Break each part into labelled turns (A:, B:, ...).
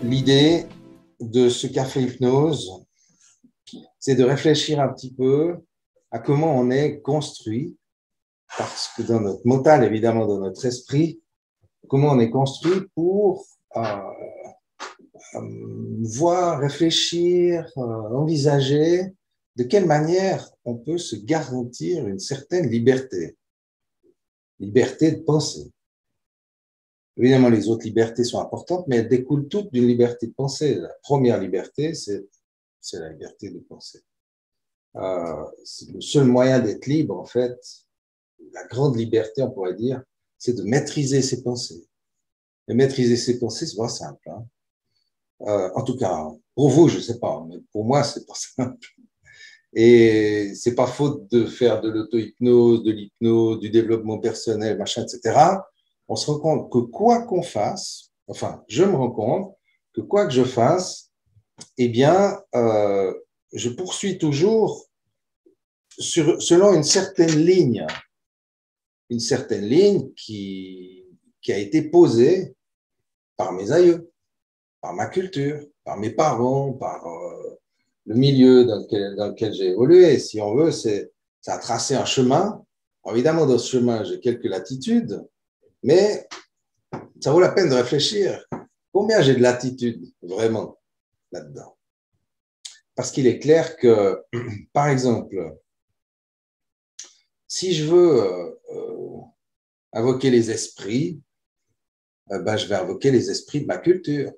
A: L'idée de ce café hypnose, c'est de réfléchir un petit peu à comment on est construit, parce que dans notre mental, évidemment, dans notre esprit, comment on est construit pour voir, réfléchir, envisager de quelle manière on peut se garantir une certaine liberté, liberté de penser. Évidemment, les autres libertés sont importantes, mais elles découlent toutes d'une liberté de penser. La première liberté, c'est la liberté de penser. C'est le seul moyen d'être libre, en fait. La grande liberté, on pourrait dire, c'est de maîtriser ses pensées. Et maîtriser ses pensées, c'est pas simple. Hein. En tout cas, pour vous, je ne sais pas, mais pour moi, c'est pas simple. Et c'est pas faute de faire de l'auto-hypnose, de l'hypnose, du développement personnel, machin, etc. On se rend compte que quoi qu'on fasse, enfin, je me rends compte que quoi que je fasse, eh bien, je poursuis toujours selon une certaine ligne qui a été posée par mes aïeux, par ma culture, par mes parents, par le milieu dans lequel j'ai évolué. Si on veut, ça a tracé un chemin. Évidemment, dans ce chemin, j'ai quelques latitudes, mais ça vaut la peine de réfléchir. Combien j'ai de latitude vraiment là-dedans? Parce qu'il est clair que, par exemple, si je veux invoquer les esprits, je vais invoquer les esprits de ma culture.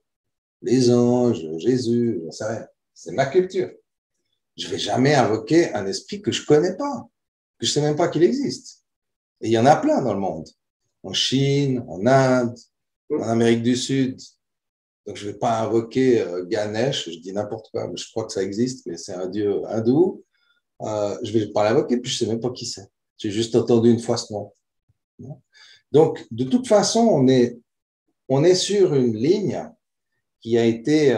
A: Les anges, Jésus, j'en sais rien. C'est ma culture. Je ne vais jamais invoquer un esprit que je ne connais pas, que je ne sais même pas qu'il existe. Et il y en a plein dans le monde. En Chine, en Inde, en Amérique du Sud. Donc, je ne vais pas invoquer Ganesh, je dis n'importe quoi, mais je crois que ça existe, mais c'est un dieu hindou. Je ne vais pas l'invoquer, puis je ne sais même pas qui c'est. J'ai juste entendu une fois ce nom. Donc, de toute façon, on est sur une ligne qui a été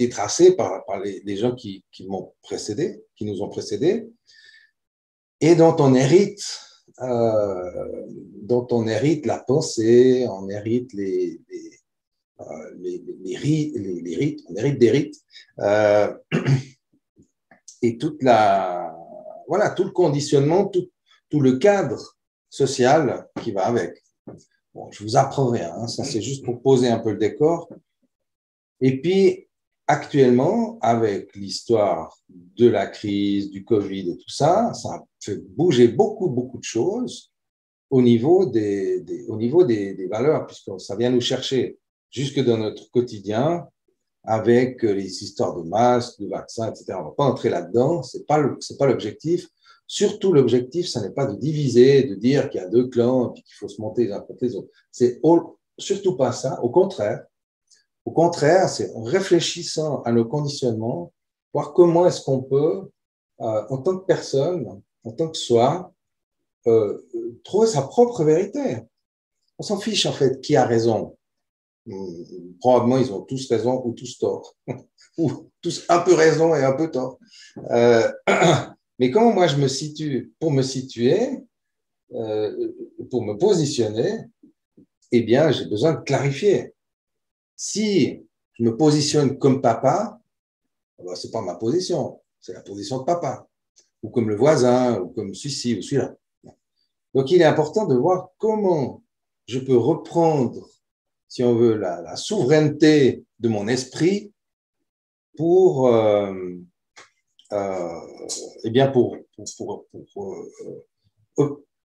A: tracée par les gens qui m'ont précédé, qui nous ont précédés, et dont on hérite la pensée, on hérite les rites, on hérite des rites, et tout le conditionnement, tout le cadre social qui va avec. Bon, je vous apprends rien, hein, ça c'est juste pour poser un peu le décor. Et puis, actuellement, avec l'histoire de la crise, du Covid et tout ça, ça a fait bouger beaucoup, beaucoup de choses au niveau des valeurs, puisque ça vient nous chercher jusque dans notre quotidien avec les histoires de masques, de vaccins, etc. On ne va pas entrer là-dedans, ce n'est pas l'objectif. Surtout, l'objectif, ce n'est pas de diviser, de dire qu'il y a deux clans et qu'il faut se monter les uns contre les autres. C'est surtout pas ça. Au contraire, c'est en réfléchissant à nos conditionnements, voir comment est-ce qu'on peut, en tant que personne, en tant que soi, trouver sa propre vérité. On s'en fiche, en fait, qui a raison. Probablement, ils ont tous raison ou tous tort. Ou tous un peu raison et un peu tort. Mais comment moi je me situe? Pour me situer, pour me positionner, eh bien, j'ai besoin de clarifier. Si je me positionne comme papa, ce n'est pas ma position, c'est la position de papa. Ou comme le voisin, ou comme celui-ci, ou celui-là. Donc, il est important de voir comment je peux reprendre, si on veut, la souveraineté de mon esprit pour, eh bien pour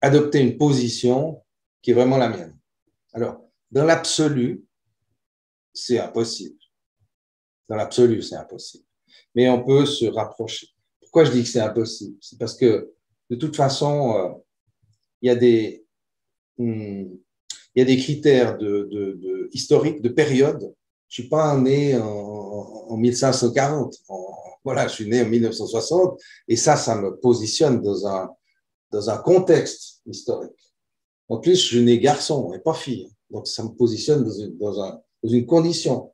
A: adopter une position qui est vraiment la mienne. Alors, dans l'absolu, c'est impossible. Dans l'absolu, c'est impossible. Mais on peut se rapprocher. Pourquoi je dis que c'est impossible? C'est parce que, de toute façon, il y a des critères historiques, de période. Je ne suis pas né en 1540. Voilà, je suis né en 1960. Et ça me positionne dans un contexte historique. En plus, je suis né garçon et pas fille. Donc, ça me positionne dans une condition.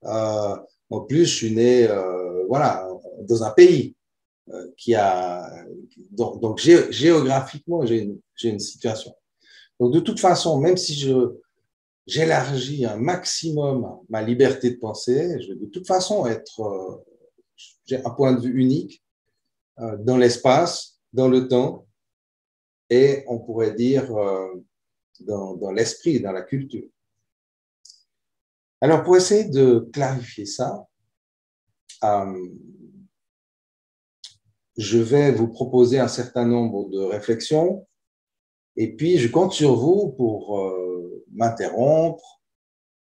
A: En plus, je suis né dans un pays qui a. Donc géographiquement, j'ai une situation. Donc, de toute façon, même si j'élargis un maximum ma liberté de penser, je vais de toute façon être, j'ai un point de vue unique dans l'espace, dans le temps, et on pourrait dire dans l'esprit, dans la culture. Alors, pour essayer de clarifier ça, je vais vous proposer un certain nombre de réflexions et puis je compte sur vous pour m'interrompre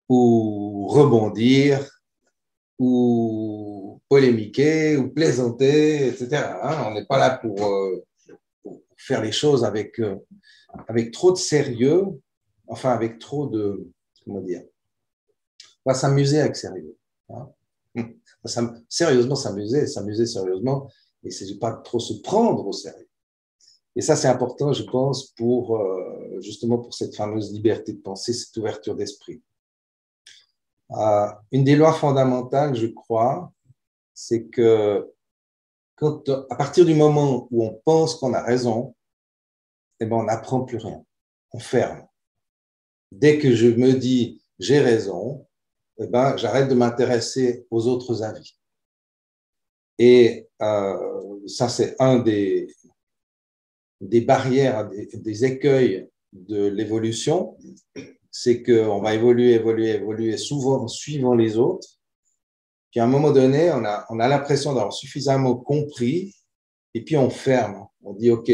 A: ou rebondir ou polémiquer ou plaisanter, etc. On n'est pas là pour faire les choses avec trop de sérieux, enfin avec trop de, comment dire, on va s'amuser avec sérieux. Sérieusement s'amuser sérieusement, et c'est de pas trop se prendre au sérieux. Et ça, c'est important, je pense, pour justement pour cette fameuse liberté de penser, cette ouverture d'esprit. Une des lois fondamentales, je crois, c'est que à partir du moment où on pense qu'on a raison, eh ben, on n'apprend plus rien. On ferme. Dès que je me dis j'ai raison, eh ben, j'arrête de m'intéresser aux autres avis. Et ça, c'est un des barrières, des écueils de l'évolution, c'est qu'on va évoluer souvent suivant les autres. Puis à un moment donné, on a l'impression d'avoir suffisamment compris, et puis on ferme. On dit, OK,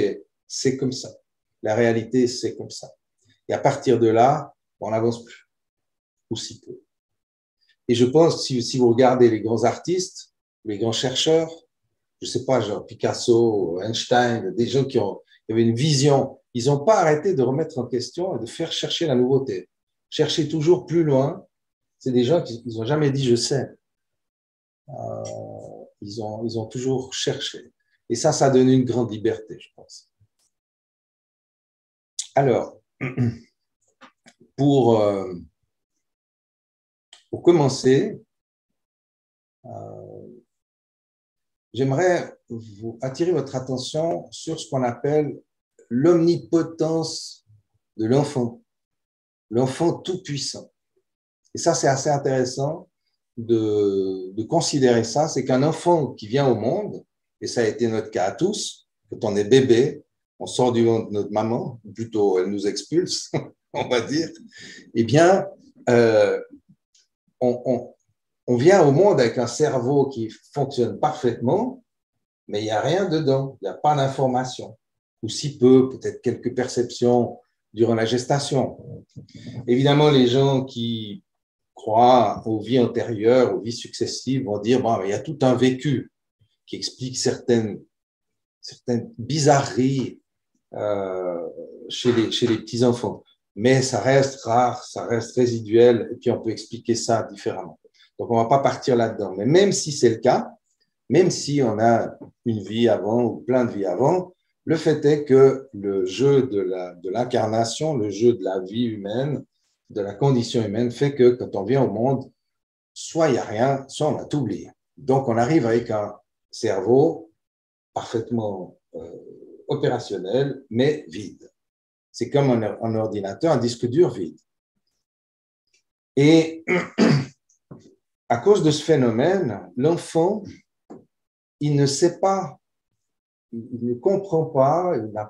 A: c'est comme ça. La réalité, c'est comme ça. Et à partir de là, on n'avance plus, ou si peu. Et je pense que si vous regardez les grands artistes, les grands chercheurs, je ne sais pas, genre Picasso, Einstein, des gens qui avaient une vision, ils n'ont pas arrêté de remettre en question et de faire chercher la nouveauté. Chercher toujours plus loin. C'est des gens qui n'ont jamais dit je sais. Ils ont toujours cherché. Et ça donne une grande liberté, je pense. Alors, pour commencer, j'aimerais vous attirer votre attention sur ce qu'on appelle l'omnipotence de l'enfant tout-puissant. Et ça, c'est assez intéressant de considérer ça. C'est qu'un enfant qui vient au monde, et ça a été notre cas à tous, quand on est bébé, on sort du ventre de notre maman, ou plutôt elle nous expulse, on va dire, eh bien, on vient au monde avec un cerveau qui fonctionne parfaitement, mais il n'y a rien dedans, il n'y a pas d'information, ou si peu, peut-être quelques perceptions durant la gestation. Évidemment, les gens qui croient aux vies antérieures, aux vies successives, vont dire, bon, il y a tout un vécu qui explique certaines bizarreries chez les petits-enfants. Mais ça reste rare, ça reste résiduel, et puis on peut expliquer ça différemment. Donc, on ne va pas partir là-dedans. Mais même si c'est le cas, même si on a une vie avant ou plein de vies avant, le fait est que le jeu de l'incarnation, le jeu de la vie humaine, de la condition humaine, fait que quand on vient au monde, soit il n'y a rien, soit on a tout oublié. Donc, on arrive avec un cerveau parfaitement opérationnel, mais vide. C'est comme un ordinateur, un disque dur vide. Et à cause de ce phénomène, l'enfant, il ne sait pas, il ne comprend pas, il n'a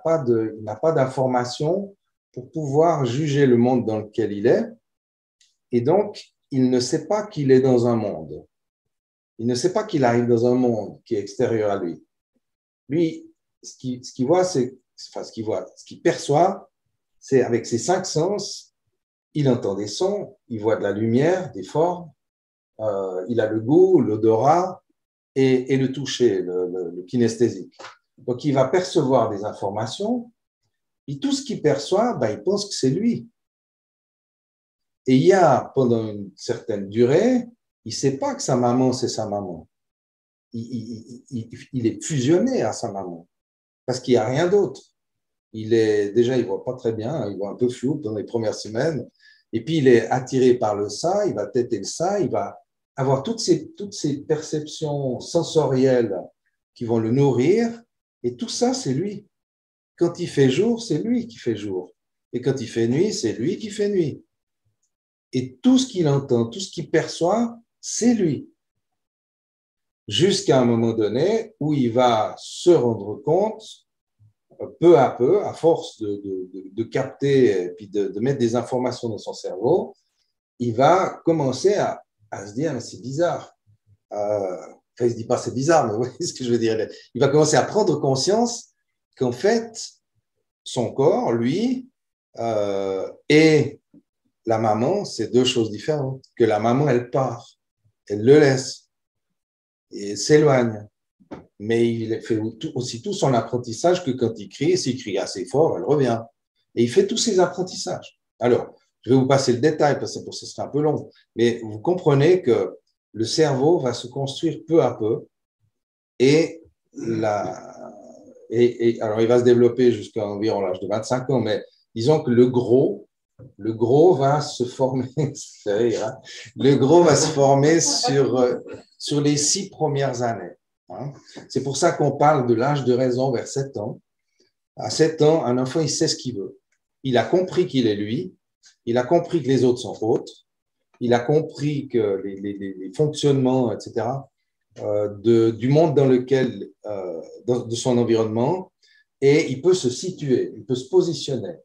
A: pas d'information pour pouvoir juger le monde dans lequel il est. Et donc, il ne sait pas qu'il est dans un monde. Il ne sait pas qu'il arrive dans un monde qui est extérieur à lui. Lui, ce qu'il voit, ce qu'il perçoit, c'est avec ses 5 sens, il entend des sons, il voit de la lumière, des formes, il a le goût, l'odorat et le toucher, le kinesthésique. Donc, il va percevoir des informations et tout ce qu'il perçoit, il pense que c'est lui. Et il y a, pendant une certaine durée, il ne sait pas que sa maman, c'est sa maman. Il est fusionné à sa maman parce qu'il n'y a rien d'autre. Déjà, il ne voit pas très bien, il voit un peu flou dans les premières semaines. Et puis, il est attiré par le ça, il va têter le ça, il va avoir toutes ces perceptions sensorielles qui vont le nourrir. Et tout ça, c'est lui. Quand il fait jour, c'est lui qui fait jour. Et quand il fait nuit, c'est lui qui fait nuit. Et tout ce qu'il entend, tout ce qu'il perçoit, c'est lui. Jusqu'à un moment donné où il va se rendre compte, peu à peu, à force de capter et puis de mettre des informations dans son cerveau, il va commencer à se dire, mais c'est bizarre. Enfin, il ne se dit pas c'est bizarre, mais vous voyez ce que je veux dire. Il va commencer à prendre conscience qu'en fait, son corps, lui, et la maman, c'est deux choses différentes. Que la maman, elle part, elle le laisse et s'éloigne. Mais il fait aussi tout son apprentissage que quand il crie, s'il crie assez fort, elle revient. Et il fait tous ses apprentissages. Alors, je vais vous passer le détail parce que ce sera un peu long, mais vous comprenez que le cerveau va se construire peu à peu et, alors il va se développer jusqu'à environ l'âge de 25 ans, mais disons que le gros va se former, le gros va se former sur les 6 premières années. C'est pour ça qu'on parle de l'âge de raison vers 7 ans. À 7 ans, un enfant, il sait ce qu'il veut. Il a compris qu'il est lui, il a compris que les autres sont autres, il a compris que les fonctionnements, etc., du monde dans lequel, de son environnement, et il peut se situer, il peut se positionner.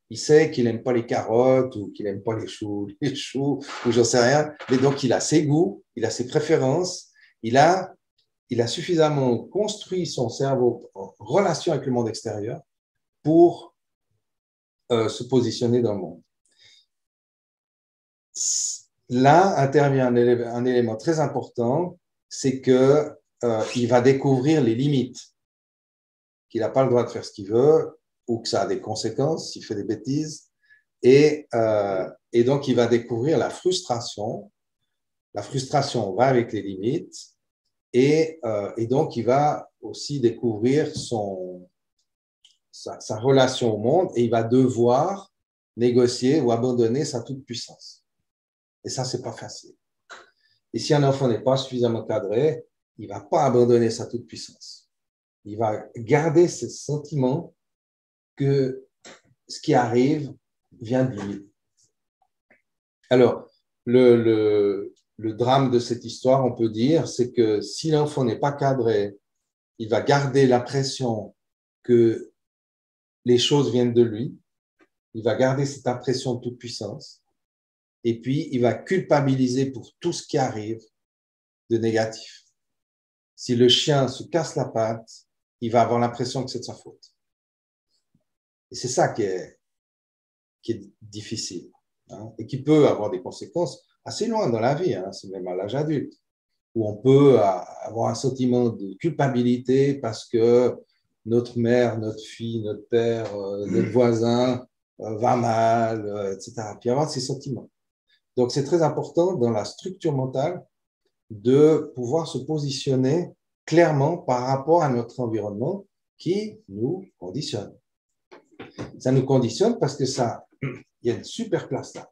A: Il sait qu'il n'aime pas les carottes ou qu'il n'aime pas les choux, ou j'en sais rien. Mais donc, il a ses goûts, il a ses préférences, il a suffisamment construit son cerveau en relation avec le monde extérieur pour se positionner dans le monde. Là intervient un élément très important, c'est qu'il va découvrir les limites, qu'il n'a pas le droit de faire ce qu'il veut ou que ça a des conséquences s'il fait des bêtises. Et donc, il va découvrir la frustration. La frustration va avec les limites. Et donc, il va aussi découvrir sa relation au monde et il va devoir négocier ou abandonner sa toute-puissance. Et ça, c'est pas facile. Et si un enfant n'est pas suffisamment cadré, il ne va pas abandonner sa toute-puissance. Il va garder ce sentiment que ce qui arrive vient de lui. Alors, le drame de cette histoire, on peut dire, c'est que si l'enfant n'est pas cadré, il va garder l'impression que les choses viennent de lui, il va garder cette impression de toute puissance, et puis il va culpabiliser pour tout ce qui arrive de négatif. Si le chien se casse la patte, il va avoir l'impression que c'est de sa faute. Et c'est ça qui est difficile, et qui peut avoir des conséquences assez loin dans la vie, c'est même à l'âge adulte, où on peut avoir un sentiment de culpabilité parce que notre mère, notre fille, notre père, notre voisin va mal, etc. Puis avoir ces sentiments. Donc, c'est très important dans la structure mentale de pouvoir se positionner clairement par rapport à notre environnement qui nous conditionne. Ça nous conditionne parce que il y a une super place là.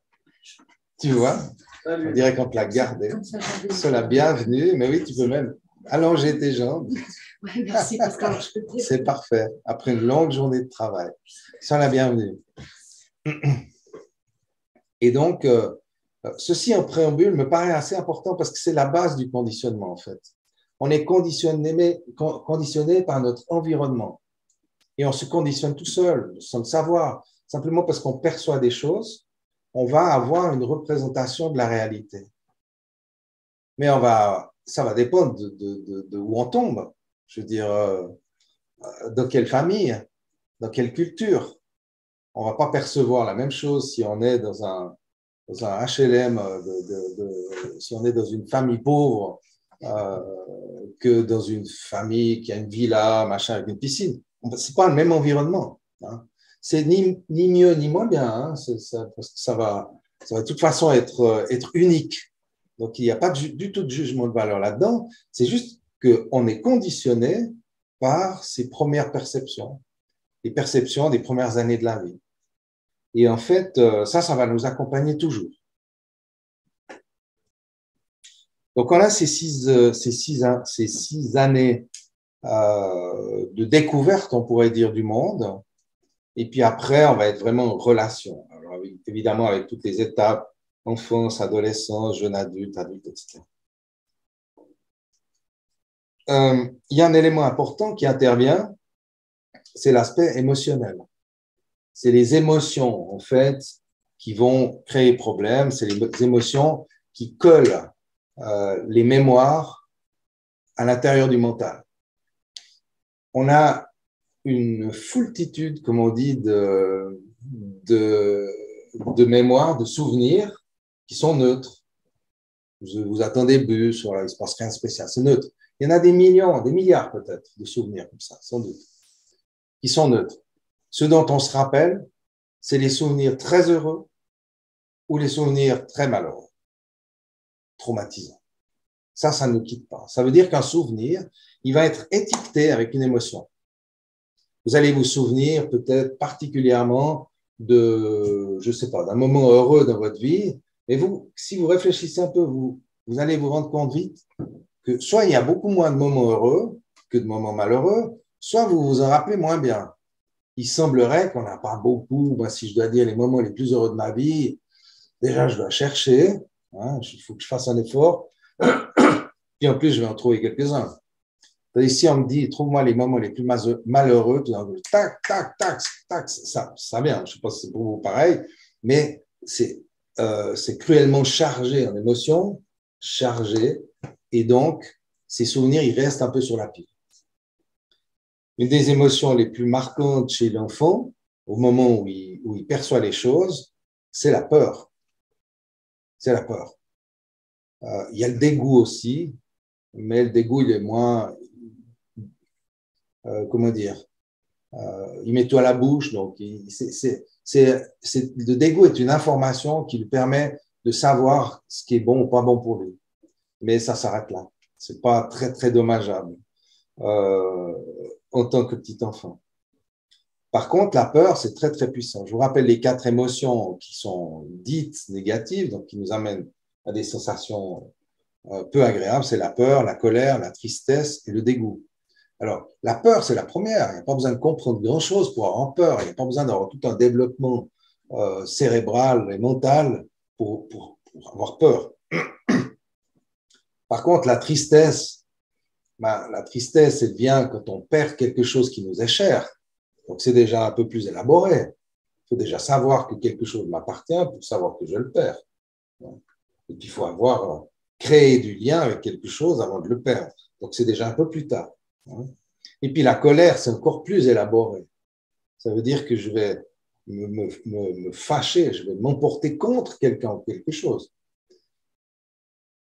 A: Tu vois, on dirait qu'on te l'a gardé. Sois la bienvenue, mais oui, tu peux même allonger tes jambes.
B: Ouais, merci, parce que je peux.
A: C'est parfait. Après une longue journée de travail. Sois la bienvenue. Et donc, ceci en préambule me paraît assez important parce que c'est la base du conditionnement, en fait. On est conditionné par notre environnement. Et on se conditionne tout seul, sans le savoir, simplement parce qu'on perçoit des choses. On va avoir une représentation de la réalité. Mais ça va dépendre de où on tombe. Je veux dire, dans quelle famille, dans quelle culture. On ne va pas percevoir la même chose si on est dans un HLM, si on est dans une famille pauvre, que dans une famille qui a une villa, machin, avec une piscine. Ce n'est pas le même environnement. C'est ni mieux ni moins bien, parce que ça va de toute façon être unique. Donc, il n'y a pas du tout de jugement de valeur là-dedans. C'est juste qu'on est conditionné par ses premières perceptions, les perceptions des premières années de la vie. Et en fait, ça va nous accompagner toujours. Donc, on a ces six années de découverte, on pourrait dire, du monde. Et puis après, on va être vraiment en relation. Alors, évidemment, avec toutes les étapes enfance, adolescence, jeune adulte, adulte, etc. Il y a un élément important qui intervient, c'est l'aspect émotionnel. C'est les émotions, en fait, qui vont créer problème. C'est les émotions qui collent les mémoires à l'intérieur du mental. On a une foultitude, comme on dit, de mémoires, de souvenirs qui sont neutres. Vous attendez bus, voilà, il ne se passe rien de spécial, c'est neutre. Il y en a des millions, des milliards peut-être de souvenirs comme ça, sans doute, qui sont neutres. Ce dont on se rappelle, c'est les souvenirs très heureux ou les souvenirs très malheureux, traumatisants. Ça ne nous quitte pas. Ça veut dire qu'un souvenir, il va être étiqueté avec une émotion. Vous allez vous souvenir peut-être particulièrement de, je ne sais pas, d'un moment heureux dans votre vie, mais vous, si vous réfléchissez un peu, vous allez vous rendre compte vite que soit il y a beaucoup moins de moments heureux que de moments malheureux, soit vous vous en rappelez moins bien. Il semblerait qu'on n'a pas beaucoup, moi, si je dois dire les moments les plus heureux de ma vie, déjà je dois chercher, hein, il faut que je fasse un effort, puis en plus je vais en trouver quelques-uns. Ici, on me dit, trouve-moi les moments les plus malheureux, tac, tac, tac, tac, ça vient. Je ne sais pas si c'est pour vous pareil, mais c'est cruellement chargé en émotions, chargé, et donc, ces souvenirs, ils restent un peu sur la pile. Une des émotions les plus marquantes chez l'enfant, au moment où il perçoit les choses, c'est la peur. C'est la peur. Il y a le dégoût aussi, mais le dégoût, il est moins, comment dire, il met tout à la bouche. Donc, le dégoût est une information qui lui permet de savoir ce qui est bon ou pas bon pour lui. Mais ça s'arrête là. Ce n'est pas très, très dommageable en tant que petit enfant. Par contre, la peur, c'est très, très puissant. Je vous rappelle les 4 émotions qui sont dites négatives, donc qui nous amènent à des sensations peu agréables. C'est la peur, la colère, la tristesse et le dégoût. Alors, la peur, c'est la première. Il n'y a pas besoin de comprendre grand-chose pour avoir peur. Il n'y a pas besoin d'avoir tout un développement cérébral et mental pour avoir peur. Par contre, la tristesse, elle vient quand on perd quelque chose qui nous est cher. Donc, c'est déjà un peu plus élaboré. Il faut déjà savoir que quelque chose m'appartient pour savoir que je le perds. Et puis, il faut avoir créé du lien avec quelque chose avant de le perdre. Donc, c'est déjà un peu plus tard. Et puis, la colère, c'est encore plus élaboré. Ça veut dire que je vais me fâcher, je vais m'emporter contre quelqu'un ou quelque chose.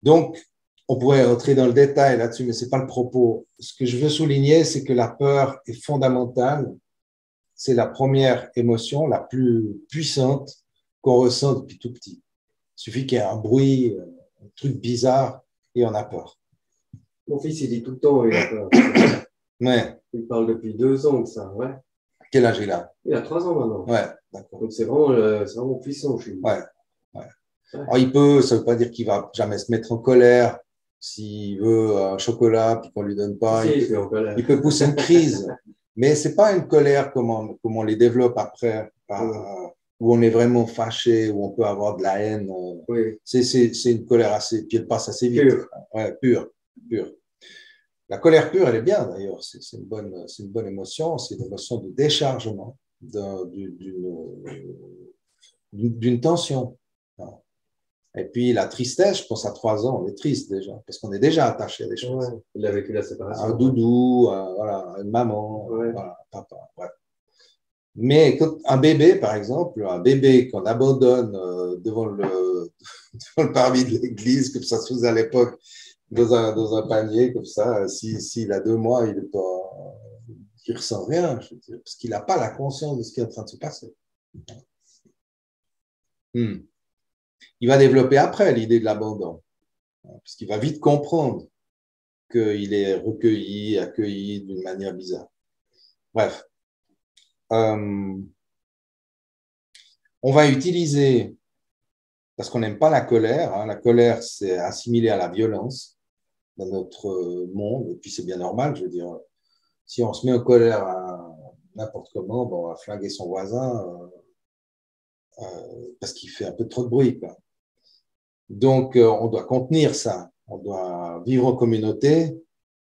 A: Donc, on pourrait entrer dans le détail là-dessus, mais ce n'est pas le propos. Ce que je veux souligner, c'est que la peur est fondamentale. C'est la première émotion, la plus puissante qu'on ressent depuis tout petit. Il suffit qu'il y ait un bruit, un truc bizarre, et on a peur.
C: Mon fils, il dit tout le temps, il a peur.
A: Ouais.
C: Il parle depuis 2 ans de ça, ouais.
A: Quel âge il a?
C: Il a 3 ans maintenant.
A: Ouais, d'accord.
C: Donc c'est vraiment puissant chez lui.
A: Ouais. Alors, ça ne veut pas dire qu'il ne va jamais se mettre en colère. S'il veut un chocolat et qu'on ne lui donne pas, il peut pousser une crise. Mais ce n'est pas une colère comme on les développe après, où on est vraiment fâché, où on peut avoir de la haine.
C: Oui.
A: C'est une colère assez, puis elle passe assez vite.
C: Pure.
A: Ouais, pure. La colère pure, elle est bien d'ailleurs. C'est une bonne émotion. C'est une émotion de déchargement d'une tension. Et puis la tristesse, je pense à 3 ans, on est triste déjà, parce qu'on est déjà attaché à des choses.
C: Ouais. Il a vécu la séparation.
A: Un doudou, voilà, une maman, voilà, papa. Ouais. Mais quand un bébé, par exemple, un bébé qu'on abandonne devant le parvis de l'église, comme ça se faisait à l'époque, dans un panier comme ça, s'il a 2 mois, il ne ressent rien, je veux dire, parce qu'il n'a pas la conscience de ce qui est en train de se passer. Il va développer après l'idée de l'abandon, parce qu'il va vite comprendre qu'il est recueilli, accueilli d'une manière bizarre. Bref. On va utiliser, parce qu'on n'aime pas la colère, la colère c'est assimilé à la violence dans notre monde, et puis c'est bien normal, je veux dire, si on se met en colère n'importe comment, on va flinguer son voisin parce qu'il fait un peu trop de bruit, quoi. Donc, on doit contenir ça. On doit vivre en communauté.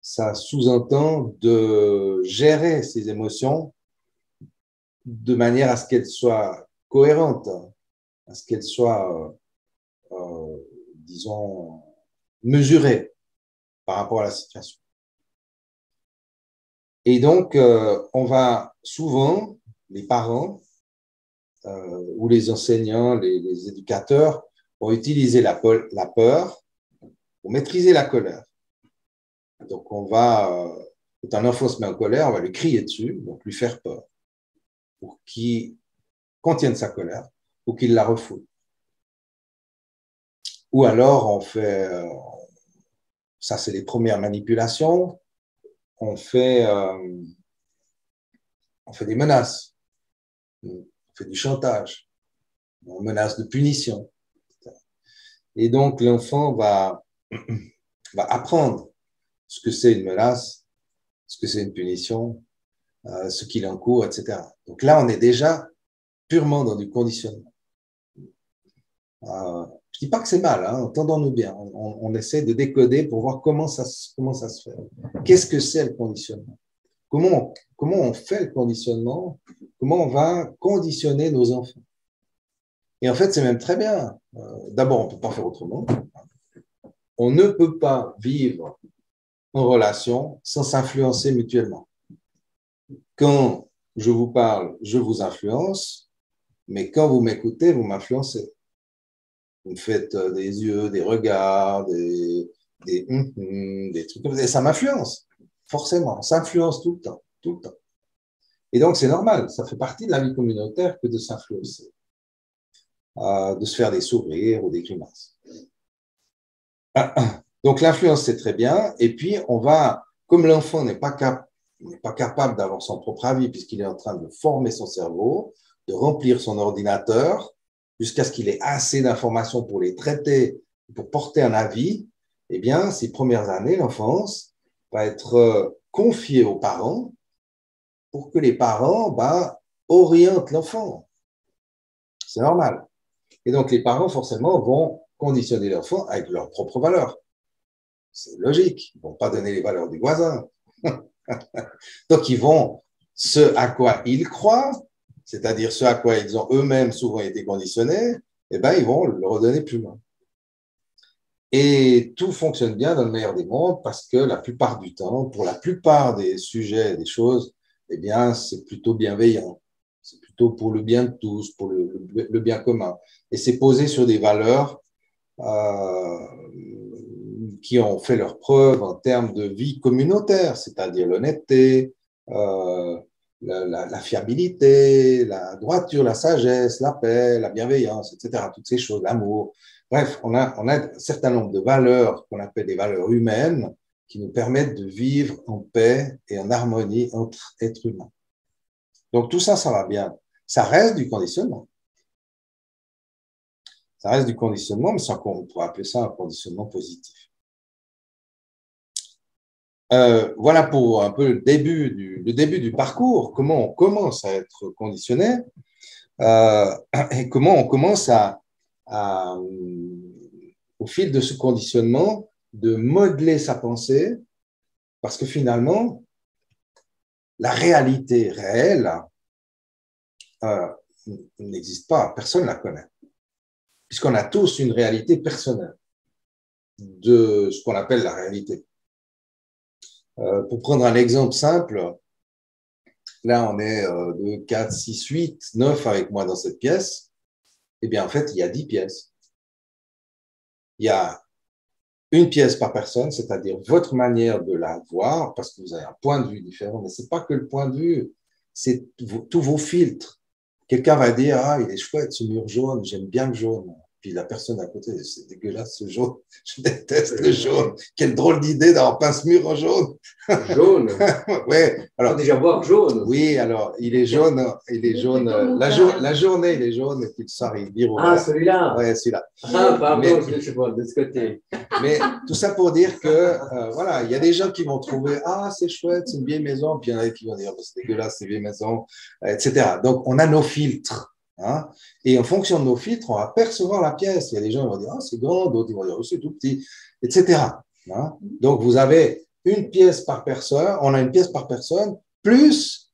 A: Ça sous-entend de gérer ses émotions de manière à ce qu'elles soient cohérentes, à ce qu'elles soient, disons, mesurées par rapport à la situation. Et donc, on va souvent, les parents ou les enseignants, les éducateurs, vont utiliser la peur pour maîtriser la colère. Donc, on va, quand un enfant se met en colère, on va lui crier dessus, donc lui faire peur, pour qu'il contienne sa colère, ou qu'il la refoule. Ou alors, on fait, ça c'est les premières manipulations, on fait des menaces, on fait du chantage, on menace de punition. Et donc, l'enfant va apprendre ce que c'est une menace, ce que c'est une punition, ce qu'il encourt, etc. Donc là, on est déjà purement dans du conditionnement. Je ne dis pas que c'est mal, hein, entendons-nous bien. On essaie de décoder pour voir comment ça se fait. Qu'est-ce que c'est le conditionnement? Comment on fait le conditionnement? Comment on va conditionner nos enfants? Et en fait, c'est même très bien. D'abord, on ne peut pas faire autrement. On ne peut pas vivre en relation sans s'influencer mutuellement. Quand je vous parle, je vous influence, mais quand vous m'écoutez, vous m'influencez. Vous me faites des yeux, des regards, des trucs comme ça. Et ça m'influence, forcément. On s'influence tout le temps, tout le temps. Et donc, c'est normal. Ça fait partie de la vie communautaire que de s'influencer, de se faire des sourires ou des grimaces. Donc, l'influence, c'est très bien. Et puis, on va, comme l'enfant n'est pas capable d'avoir son propre avis puisqu'il est en train de former son cerveau, de remplir son ordinateur jusqu'à ce qu'il ait assez d'informations pour les traiter, pour porter un avis, eh bien, ces premières années, l'enfance va être confiée aux parents pour que les parents orientent l'enfant. C'est normal. Et donc, les parents, forcément, vont conditionner l'enfant avec leurs propres valeurs. C'est logique. Ils ne vont pas donner les valeurs du voisin. Donc, ils vont ce à quoi ils croient, c'est-à-dire ce à quoi ils ont eux-mêmes souvent été conditionnés, eh bien, ils vont le redonner plus loin. Et tout fonctionne bien dans le meilleur des mondes parce que la plupart du temps, pour la plupart des sujets, des choses, eh bien, c'est plutôt bienveillant. C'est plutôt pour le bien de tous, pour le bien commun. Et c'est posé sur des valeurs qui ont fait leur preuve en termes de vie communautaire, c'est-à-dire l'honnêteté, la fiabilité, la droiture, la sagesse, la paix, la bienveillance, etc. Toutes ces choses, l'amour. Bref, on a un certain nombre de valeurs qu'on appelle des valeurs humaines qui nous permettent de vivre en paix et en harmonie entre êtres humains. Donc tout ça, ça va bien. Ça reste du conditionnement. Ça reste du conditionnement, mais on pourrait appeler ça un conditionnement positif. Voilà pour un peu le début du parcours, comment on commence à être conditionné et comment on commence au fil de ce conditionnement, de modeler sa pensée, parce que finalement, la réalité réelle n'existe pas, personne ne la connaît, puisqu'on a tous une réalité personnelle de ce qu'on appelle la réalité. Pour prendre un exemple simple, là on est 2, 4, 6, 8, 9 avec moi dans cette pièce, eh bien en fait il y a 10 pièces. Il y a une pièce par personne, c'est-à-dire votre manière de la voir, parce que vous avez un point de vue différent, mais ce n'est pas que le point de vue, c'est tous vos filtres. Quelqu'un va dire, ah, il est chouette ce mur jaune, j'aime bien le jaune. Puis la personne à côté, c'est dégueulasse ce jaune, je déteste le jaune. Quelle drôle d'idée d'avoir peint ce mur en jaune.
C: Jaune.
A: Ouais, alors
C: faut déjà voir jaune.
A: Oui, alors il est jaune, la journée il est jaune et puis le soir il vire au vert.
C: Ah, celui-là.
A: Ouais, celui-là.
C: Ah, pardon, je vois de ce côté.
A: Mais tout ça pour dire que voilà, il y a des gens qui vont trouver ah c'est chouette, c'est une vieille maison, puis il y en a qui vont dire c'est dégueulasse, c'est une vieille maison, etc. Donc on a nos filtres Hein. Et en fonction de nos filtres, on va percevoir la pièce. Il y a des gens qui vont dire, ah, c'est grand, d'autres ils vont dire, oh, c'est tout petit, etc. Hein. Donc, vous avez une pièce par personne, on a une pièce par personne, plus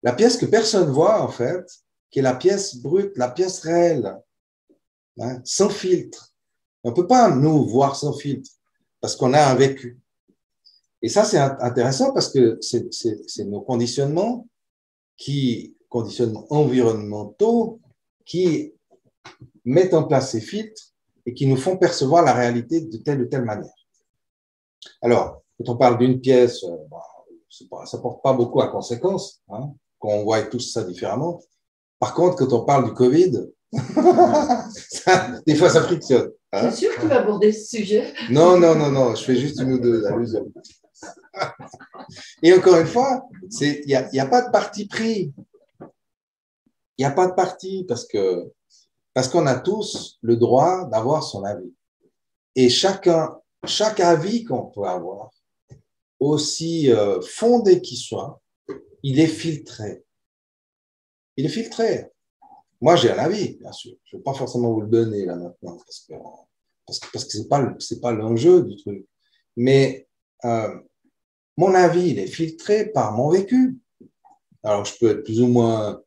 A: la pièce que personne voit, en fait, qui est la pièce brute, la pièce réelle, hein, sans filtre. On ne peut pas, nous, voir sans filtre, parce qu'on a un vécu. Et ça, c'est intéressant parce que c'est nos conditionnements environnementaux qui mettent en place ces filtres et qui nous font percevoir la réalité de telle ou telle manière. Alors, quand on parle d'une pièce, ça ne porte pas beaucoup à conséquence, hein, quand on voit tous ça différemment. Par contre, quand on parle du Covid, des fois, ça frictionne.
B: Hein. C'est sûr que tu vas aborder ce sujet.
A: Non, je fais juste une ou deux allusions. Et encore une fois, il n'y a pas de parti pris. Il n'y a pas de parti parce qu'on a tous le droit d'avoir son avis. Et chaque avis qu'on peut avoir, aussi fondé qu'il soit, il est filtré. Il est filtré. Moi, j'ai un avis, bien sûr. Je ne vais pas forcément vous le donner là maintenant parce que c'est pas l'enjeu du truc. Mais mon avis, il est filtré par mon vécu. Alors, je peux être plus ou moins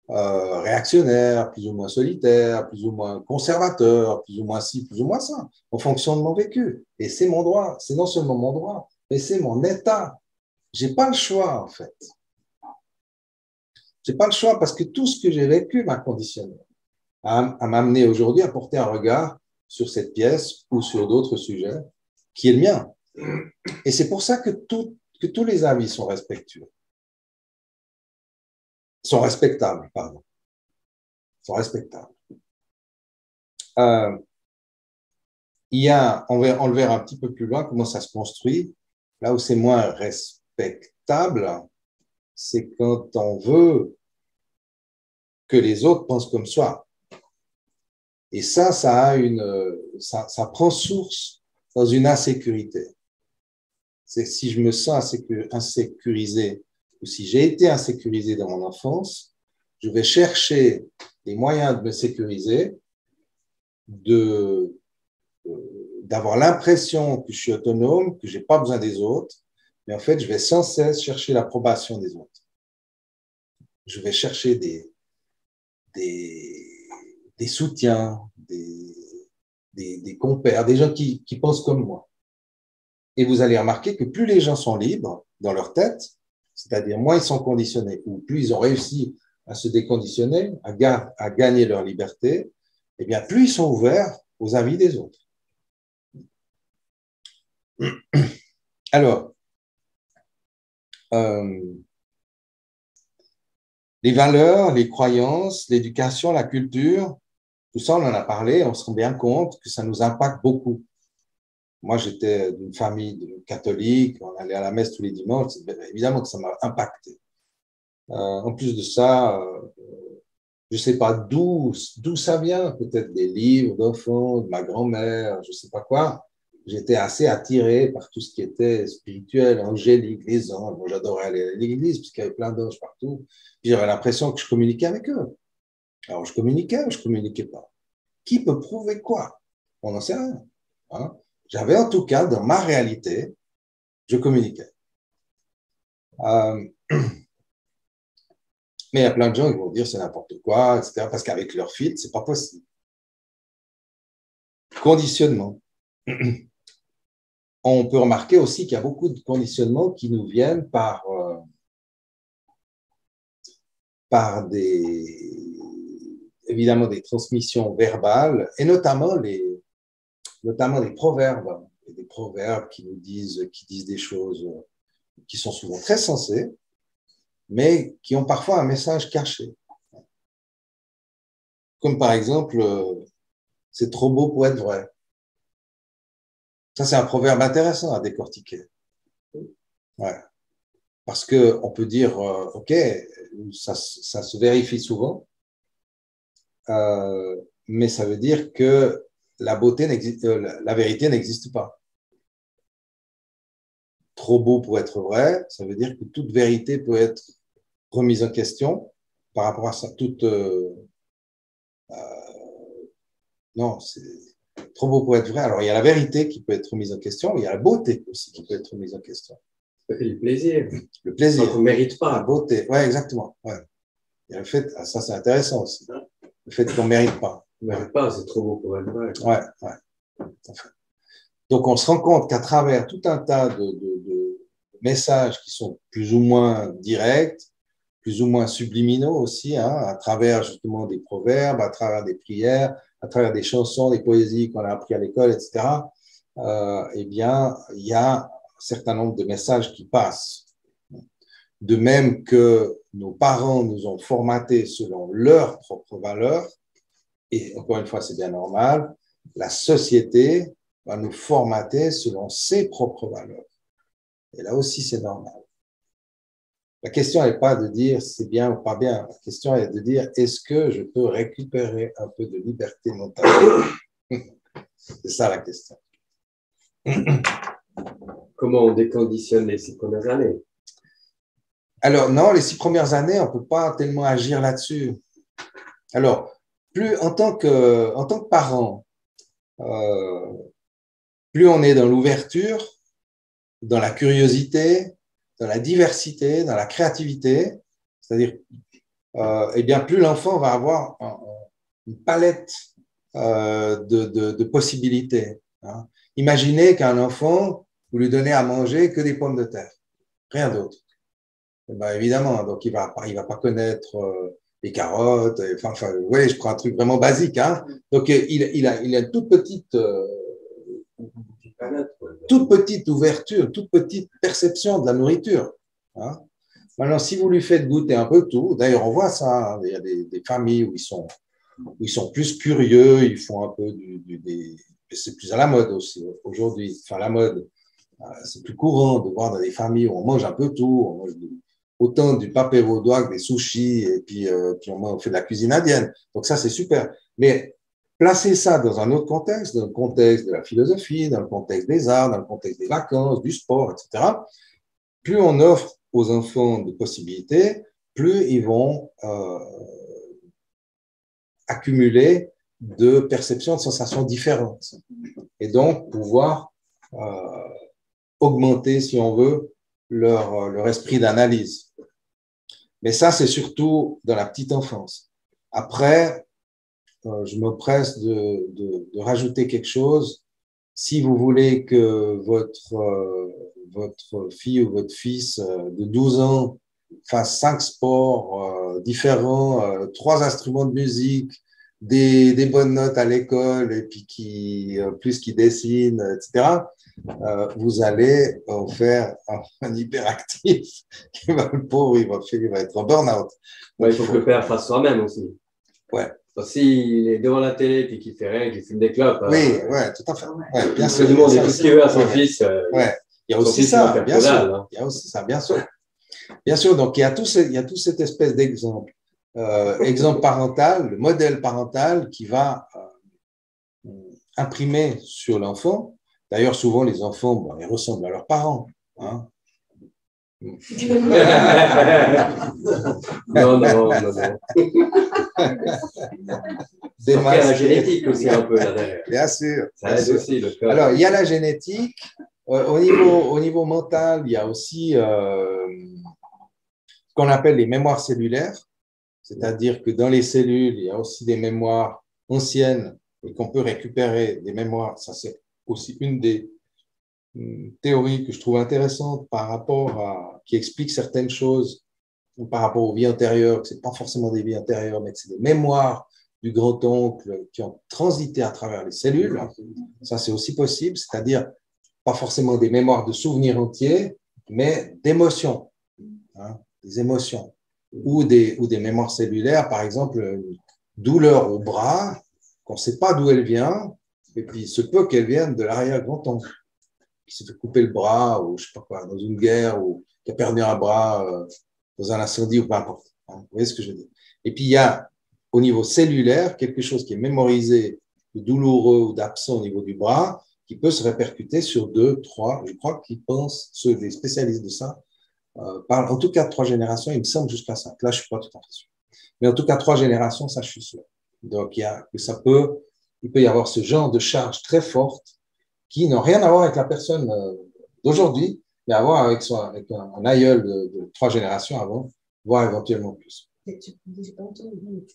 A: réactionnaire, plus ou moins solitaire, plus ou moins conservateur, plus ou moins ci, plus ou moins ça, en fonction de mon vécu. Et c'est mon droit. C'est non seulement mon droit, mais c'est mon état. Je n'ai pas le choix, en fait. Je n'ai pas le choix parce que tout ce que j'ai vécu m'a conditionné à m'amener aujourd'hui à porter un regard sur cette pièce ou sur d'autres sujets qui est le mien. Et c'est pour ça que tous les avis sont respectueux. Sont respectables, pardon. Sont respectables. On le verra un petit peu plus loin, comment ça se construit. Là où c'est moins respectable, c'est quand on veut que les autres pensent comme soi. Et ça prend source dans une insécurité. C'est si je me sens insécurisé ou si j'ai été insécurisé dans mon enfance, je vais chercher les moyens de me sécuriser, d'avoir l'impression que je suis autonome, que je n'ai pas besoin des autres, mais en fait, je vais sans cesse chercher l'approbation des autres. Je vais chercher des soutiens, des compères, des gens qui pensent comme moi. Et vous allez remarquer que plus les gens sont libres dans leur tête, c'est-à-dire moins ils sont conditionnés, ou plus ils ont réussi à se déconditionner, à gagner leur liberté, eh bien, plus ils sont ouverts aux avis des autres. Alors, les valeurs, les croyances, l'éducation, la culture, tout ça, on en a parlé, on se rend bien compte que ça nous impacte beaucoup. Moi, j'étais d'une famille catholique, on allait à la messe tous les dimanches, évidemment que ça m'a impacté. En plus de ça, je ne sais pas d'où ça vient, peut-être des livres d'enfants, de ma grand-mère, je ne sais pas quoi. J'étais assez attiré par tout ce qui était spirituel, angélique, les anges. Moi, j'adorais aller à l'église parce qu'il y avait plein d'anges partout. Puis j'avais l'impression que je communiquais avec eux. Alors, je communiquais ou je ne communiquais pas? Qui peut prouver quoi? On n'en sait rien. Hein? J'avais en tout cas, dans ma réalité, je communiquais. Mais il y a plein de gens qui vont dire c'est n'importe quoi, etc. Parce qu'avec leur filtre, ce n'est pas possible. Conditionnement. On peut remarquer aussi qu'il y a beaucoup de conditionnements qui nous viennent par évidemment des transmissions verbales et notamment des proverbes. Et des proverbes qui disent des choses qui sont souvent très sensées, mais qui ont parfois un message caché. Comme par exemple, c'est trop beau pour être vrai. Ça, c'est un proverbe intéressant à décortiquer. Ouais. Parce qu'on peut dire, OK, ça se vérifie souvent, mais ça veut dire que la vérité n'existe pas. Trop beau pour être vrai, ça veut dire que toute vérité peut être remise en question par rapport à ça, toute Non, c'est trop beau pour être vrai. Alors, il y a la vérité qui peut être remise en question, mais il y a la beauté aussi qui peut être remise en question.
C: Ça fait du plaisir.
A: Le plaisir.
C: Donc, on ne mérite
A: La
C: pas.
A: beauté. Ouais, exactement. Ouais. Il y a le fait, ah, ça c'est intéressant aussi. Le fait qu'on ne mérite pas.
C: On ne mérite pas, c'est trop beau pour être vrai.
A: Ouais, ouais. Enfin. Donc, on se rend compte qu'à travers tout un tas de messages qui sont plus ou moins directs, plus ou moins subliminaux aussi, hein, à travers justement des proverbes, à travers des prières, à travers des chansons, des poésies qu'on a appris à l'école, etc., eh bien, il y a un certain nombre de messages qui passent. De même que nos parents nous ont formatés selon leurs propres valeurs, et encore une fois, c'est bien normal, la société va nous formater selon ses propres valeurs. Et là aussi, c'est normal. La question n'est pas de dire c'est bien ou pas bien. La question est de dire est-ce que je peux récupérer un peu de liberté mentale? C'est ça la question.
C: Comment on déconditionne les 6 premières années?
A: Alors, non, les 6 premières années, on ne peut pas tellement agir là-dessus. Alors, plus en tant que parent, plus on est dans l'ouverture, dans la curiosité, dans la diversité, dans la créativité, c'est-à-dire, eh bien, plus l'enfant va avoir une palette de possibilités. Hein. Imaginez qu'un enfant, vous lui donnez à manger que des pommes de terre, rien d'autre. Ben, évidemment, donc il va pas connaître les carottes. Enfin, vous voyez, je prends un truc vraiment basique. Hein. Donc, il a une toute petite ouverture, toute petite perception de la nourriture. Hein. Maintenant, si vous lui faites goûter un peu tout, d'ailleurs, on voit ça, hein, il y a des familles où ils sont plus curieux, ils font un peu c'est plus à la mode aussi aujourd'hui, enfin la mode, c'est plus courant de voir dans des familles où on mange un peu tout, on mange autant du papé vaudois que des sushis, et puis on fait de la cuisine indienne. Donc ça, c'est super. Mais placer ça dans un autre contexte, dans le contexte de la philosophie, dans le contexte des arts, dans le contexte des vacances, du sport, etc., plus on offre aux enfants de possibilités, plus ils vont accumuler de perceptions, de sensations différentes. Et donc, pouvoir augmenter, si on veut, leur esprit d'analyse. Mais ça, c'est surtout dans la petite enfance. Après, je me presse de rajouter quelque chose. Si vous voulez que votre fille ou votre fils de 12 ans fasse 5 sports différents, 3 instruments de musique, des bonnes notes à l'école et puis qui dessine, etc., vous allez en faire un hyperactif qui va, le pauvre, il va être en burn-out.
C: Ouais, il faut que le père fasse soi-même aussi.
A: Ouais.
C: S'il est devant la télé et qu'il fait rien, qu'il fume des clopes.
A: Oui, ouais, tout à fait. Ouais, bien sûr.
C: Il demande tout ce qu'il veut à son fils.
A: Ouais. Il y a aussi ça, bien sûr. Hein. Il y a aussi ça, bien sûr. Bien sûr, donc il y a tout cette espèce d'exemple. Exemple parental, le modèle parental qui va imprimer sur l'enfant. D'ailleurs, souvent, les enfants, bon, ils ressemblent à leurs parents. Hein.
C: Non. Il y a la génétique aussi un peu là derrière.
A: Bien sûr.
C: Ça aide aussi le corps.
A: Alors, il y a la génétique. Au niveau mental, il y a aussi ce qu'on appelle les mémoires cellulaires. C'est-à-dire que dans les cellules, il y a aussi des mémoires anciennes et qu'on peut récupérer des mémoires. Ça, c'est aussi une des théories que je trouve intéressante qui explique certaines choses par rapport aux vies antérieures, que ce n'est pas forcément des vies antérieures, mais que c'est des mémoires du grand-oncle qui ont transité à travers les cellules. Ça, c'est aussi possible, c'est-à-dire pas forcément des mémoires de souvenirs entiers, mais d'émotions, hein, des émotions. Ou des mémoires cellulaires, par exemple, une douleur au bras, qu'on ne sait pas d'où elle vient, et puis il se peut qu'elle vienne de l'arrière-grand-oncle, qui s'est fait couper le bras, ou je ne sais pas quoi, dans une guerre, ou qui a perdu un bras dans un incendie, ou peu importe. Hein, vous voyez ce que je veux dire? Et puis il y a, au niveau cellulaire, quelque chose qui est mémorisé, de douloureux ou d'absent au niveau du bras, qui peut se répercuter sur 2, 3, je crois qu'ils pensent, les spécialistes de ça, parle en tout cas de 3 générations, il me semble jusqu'à 5. Là, je ne suis pas tout à fait sûr. Mais en tout cas, 3 générations, ça, je suis sûr. Donc, ça peut il peut y avoir ce genre de charge très forte qui n'ont rien à voir avec la personne d'aujourd'hui, mais à voir avec un aïeul de 3 générations avant, voire éventuellement plus.
B: Tu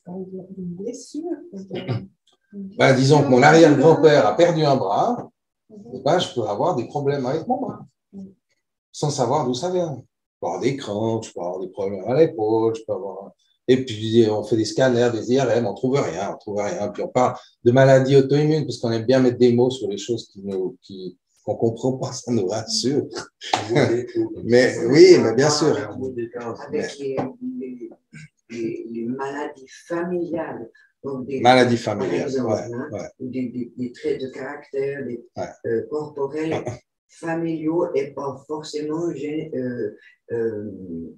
B: parles d'une blessure.
A: Ben, disons que mon arrière-grand-père a perdu un bras, et ben, je peux avoir des problèmes avec mon bras, sans savoir d'où ça vient. Je peux avoir des crampes, je peux avoir des problèmes à l'épaule, je peux avoir... Et puis, on fait des scanners, des IRM, on ne trouve rien. Puis, on parle de maladies auto-immunes, parce qu'on aime bien mettre des mots sur les choses qu'on ne comprend pas, ça nous rassure. Mais oui, mais bien sûr.
D: Avec les maladies familiales. Donc
A: maladies familiales,
D: exemple,
A: ouais.
D: Des traits de caractère, corporels, familiaux et pas forcément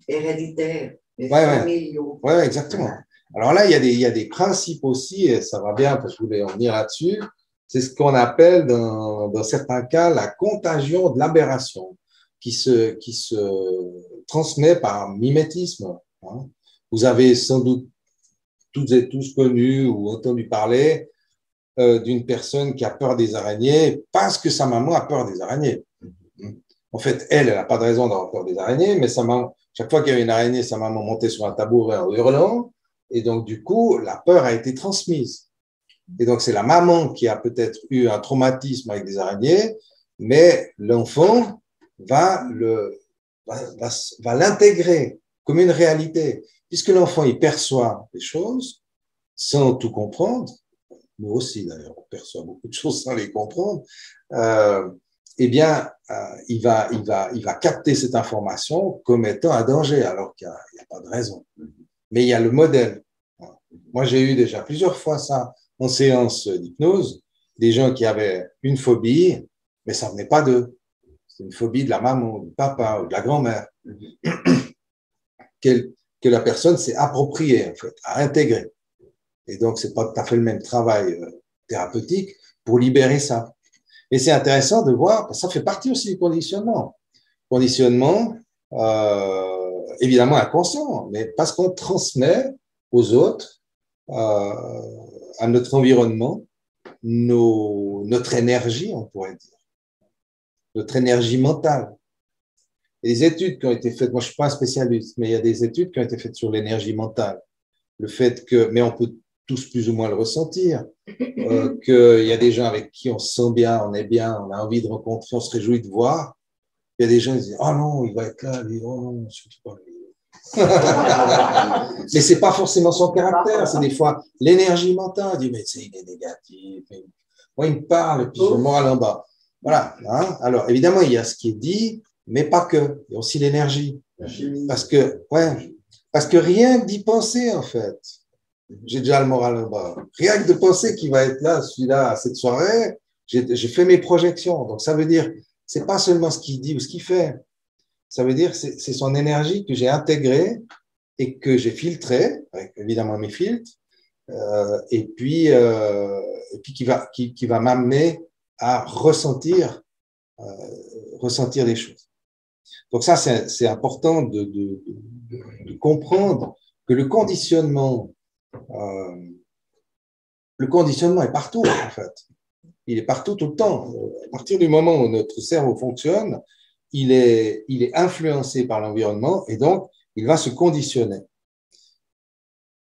D: héréditaires, mais familiaux.
A: Oui, exactement. Alors là, il y a des principes aussi, et ça va bien parce que je voulais en venir là-dessus. C'est ce qu'on appelle dans certains cas la contagion de l'aberration qui se transmet par mimétisme. Hein. Vous avez sans doute toutes et tous connu ou entendu parler d'une personne qui a peur des araignées parce que sa maman a peur des araignées. En fait, elle n'a pas de raison d'avoir peur des araignées, mais chaque fois qu'il y avait une araignée, sa maman montait sur un tabouret en hurlant, et donc du coup, la peur a été transmise. Et donc, c'est la maman qui a peut-être eu un traumatisme avec des araignées, mais l'enfant va l'intégrer comme une réalité. Puisque l'enfant, il perçoit les choses sans tout comprendre, nous aussi d'ailleurs, on perçoit beaucoup de choses sans les comprendre, eh bien, il va capter cette information comme étant un danger, alors qu'il n'y a pas de raison. Mais il y a le modèle. Moi, j'ai eu déjà plusieurs fois ça en séance d'hypnose, des gens qui avaient une phobie, mais ça ne venait pas d'eux. C'est une phobie de la maman, du papa ou de la grand-mère. Que la personne s'est appropriée, en fait, a intégré. Et donc, c'est pas tout à fait le même travail thérapeutique pour libérer ça. Et c'est intéressant de voir, ça fait partie aussi du conditionnement. Conditionnement, évidemment inconscient, mais parce qu'on transmet aux autres, à notre environnement, notre énergie, on pourrait dire, notre énergie mentale. Et les études qui ont été faites, moi je ne suis pas un spécialiste, mais il y a des études qui ont été faites sur l'énergie mentale. Le fait que, mais on peut tous plus ou moins le ressentir, qu'il y a des gens avec qui on se sent bien, on est bien, on a envie de rencontrer, on se réjouit de voir. Il y a des gens qui disent « Oh non, il va être là, lui, oh non, surtout pas lui. » Mais ce n'est pas forcément son caractère, c'est des fois l'énergie mentale. On dit « Mais il est négatif. » Moi, il me parle et puis je me moral en bas. Voilà. Hein? Alors, évidemment, il y a ce qui est dit, mais pas que. Il y a aussi l'énergie. Parce que rien que d'y penser, en fait, j'ai déjà le moral en bas. Rien que de penser qu'il va être là, celui-là, à cette soirée, j'ai fait mes projections. Donc, ça veut dire, c'est pas seulement ce qu'il dit ou ce qu'il fait. Ça veut dire, c'est son énergie que j'ai intégrée et que j'ai filtrée, avec évidemment mes filtres, et puis qui va m'amener à ressentir des choses. Donc ça, c'est important de comprendre que le conditionnement est partout, en fait. Il est partout tout le temps. À partir du moment où notre cerveau fonctionne, il est influencé par l'environnement et donc il va se conditionner.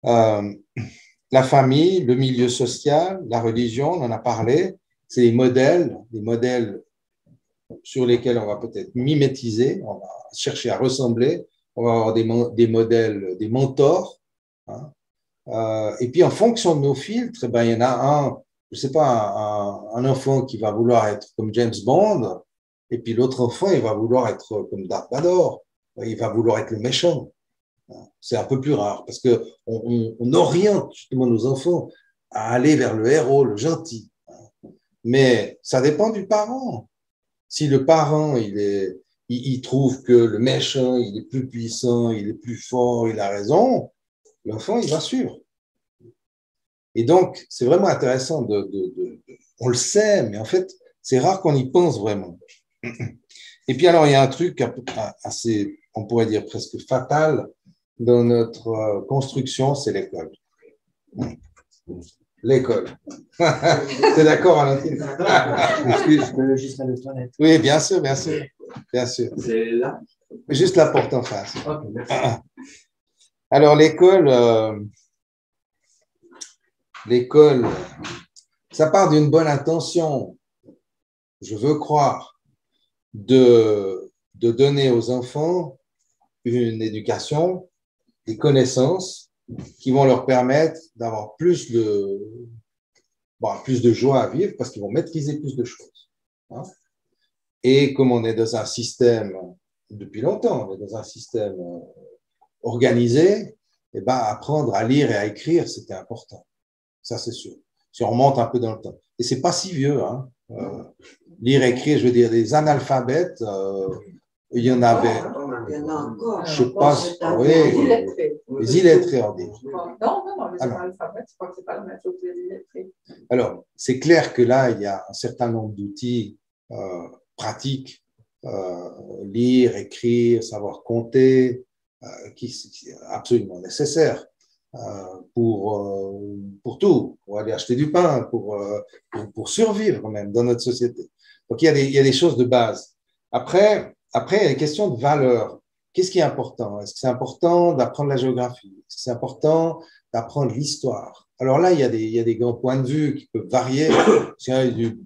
A: La famille, le milieu social, la religion, on en a parlé, c'est des modèles sur lesquels on va peut-être mimétiser, on va chercher à ressembler, on va avoir des modèles, des mentors. Hein. Et puis, en fonction de nos filtres, ben, il y en a je ne sais pas, un enfant qui va vouloir être comme James Bond, et puis l'autre enfant, il va vouloir être comme Darth Vader, il va vouloir être le méchant. C'est un peu plus rare, parce qu'on oriente justement nos enfants à aller vers le héros, le gentil. Mais ça dépend du parent. Si le parent, il trouve que le méchant, il est plus puissant, il est plus fort, il a raison, l'enfant, il va suivre. Et donc, c'est vraiment intéressant on le sait, mais en fait, c'est rare qu'on y pense vraiment. Et puis alors, il y a un truc assez, on pourrait dire presque fatal dans notre construction, c'est l'école. l'école. T'es d'accord, Valentine?
E: Je peux juste aller aux toilettes.
A: Oui, bien sûr, bien sûr. Bien sûr.
C: C'est là.
A: Juste la porte en face.
C: Ok, merci.
A: Alors, l'école, ça part d'une bonne intention, je veux croire, de donner aux enfants une éducation, des connaissances qui vont leur permettre d'avoir plus de joie à vivre parce qu'ils vont maîtriser plus de choses. Hein. Et comme on est dans un système, depuis longtemps, on est dans un système organisé, eh ben, apprendre à lire et à écrire, c'était important. Ça, c'est sûr. Si on remonte un peu dans le temps. Et c'est pas si vieux. Hein. Lire et écrire, je veux dire, des analphabètes, il y en avait.
D: Il y en a encore.
A: Je pense, oui. Les illettrés, on dit.
B: Non, les analphabètes, je crois que c'est pas la même chose que les illettrés.
A: Alors, c'est clair que là, il y a un certain nombre d'outils pratiques, lire, écrire, savoir compter, qui est absolument nécessaire pour tout, pour aller acheter du pain, pour survivre même dans notre société. Donc, il y a des choses de base. Après, il y a des questions de valeur. Qu'est-ce qui est important? Est-ce que c'est important d'apprendre la géographie? Est-ce que c'est important d'apprendre l'histoire? Alors là, il y a des grands points de vue qui peuvent varier. S'il du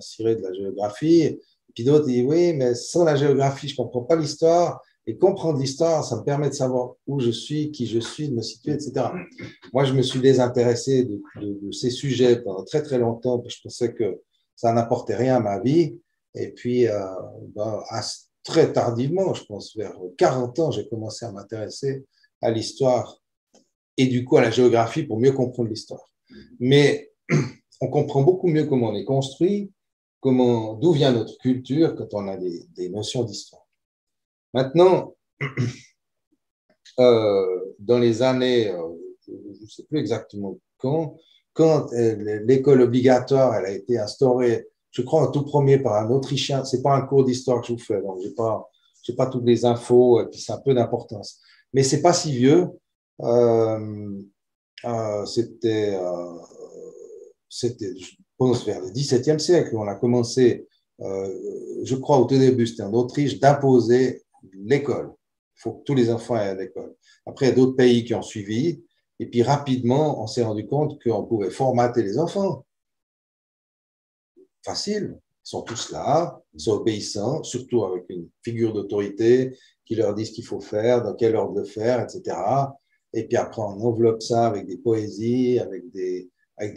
A: ciré de la géographie, puis d'autres disent oui, mais sans la géographie, je ne comprends pas l'histoire. Et comprendre l'histoire, ça me permet de savoir où je suis, qui je suis, de me situer, etc. Moi, je me suis désintéressé de ces sujets pendant très, très longtemps, parce que je pensais que ça n'apportait rien à ma vie. Et puis, très tardivement, je pense vers 40 ans, j'ai commencé à m'intéresser à l'histoire et du coup à la géographie pour mieux comprendre l'histoire. Mais on comprend beaucoup mieux comment on est construit, d'où vient notre culture quand on a des notions d'histoire. Maintenant, dans les années, je ne sais plus exactement quand l'école obligatoire elle a été instaurée, je crois en tout premier par un Autrichien, ce n'est pas un cours d'histoire que je vous fais, donc je n'ai pas toutes les infos, et puis c'est un peu d'importance. Mais ce n'est pas si vieux. C'était, je pense, vers le XVIIe siècle, où on a commencé, je crois au tout début, c'était en Autriche, d'imposer l'école. Il faut que tous les enfants aient à l'école. Après, il y a d'autres pays qui ont suivi, et puis rapidement, on s'est rendu compte qu'on pouvait formater les enfants. Facile. Ils sont tous là, ils sont obéissants, surtout avec une figure d'autorité qui leur dit ce qu'il faut faire, dans quel ordre le faire, etc. Et puis après, on enveloppe ça avec des poésies, avec des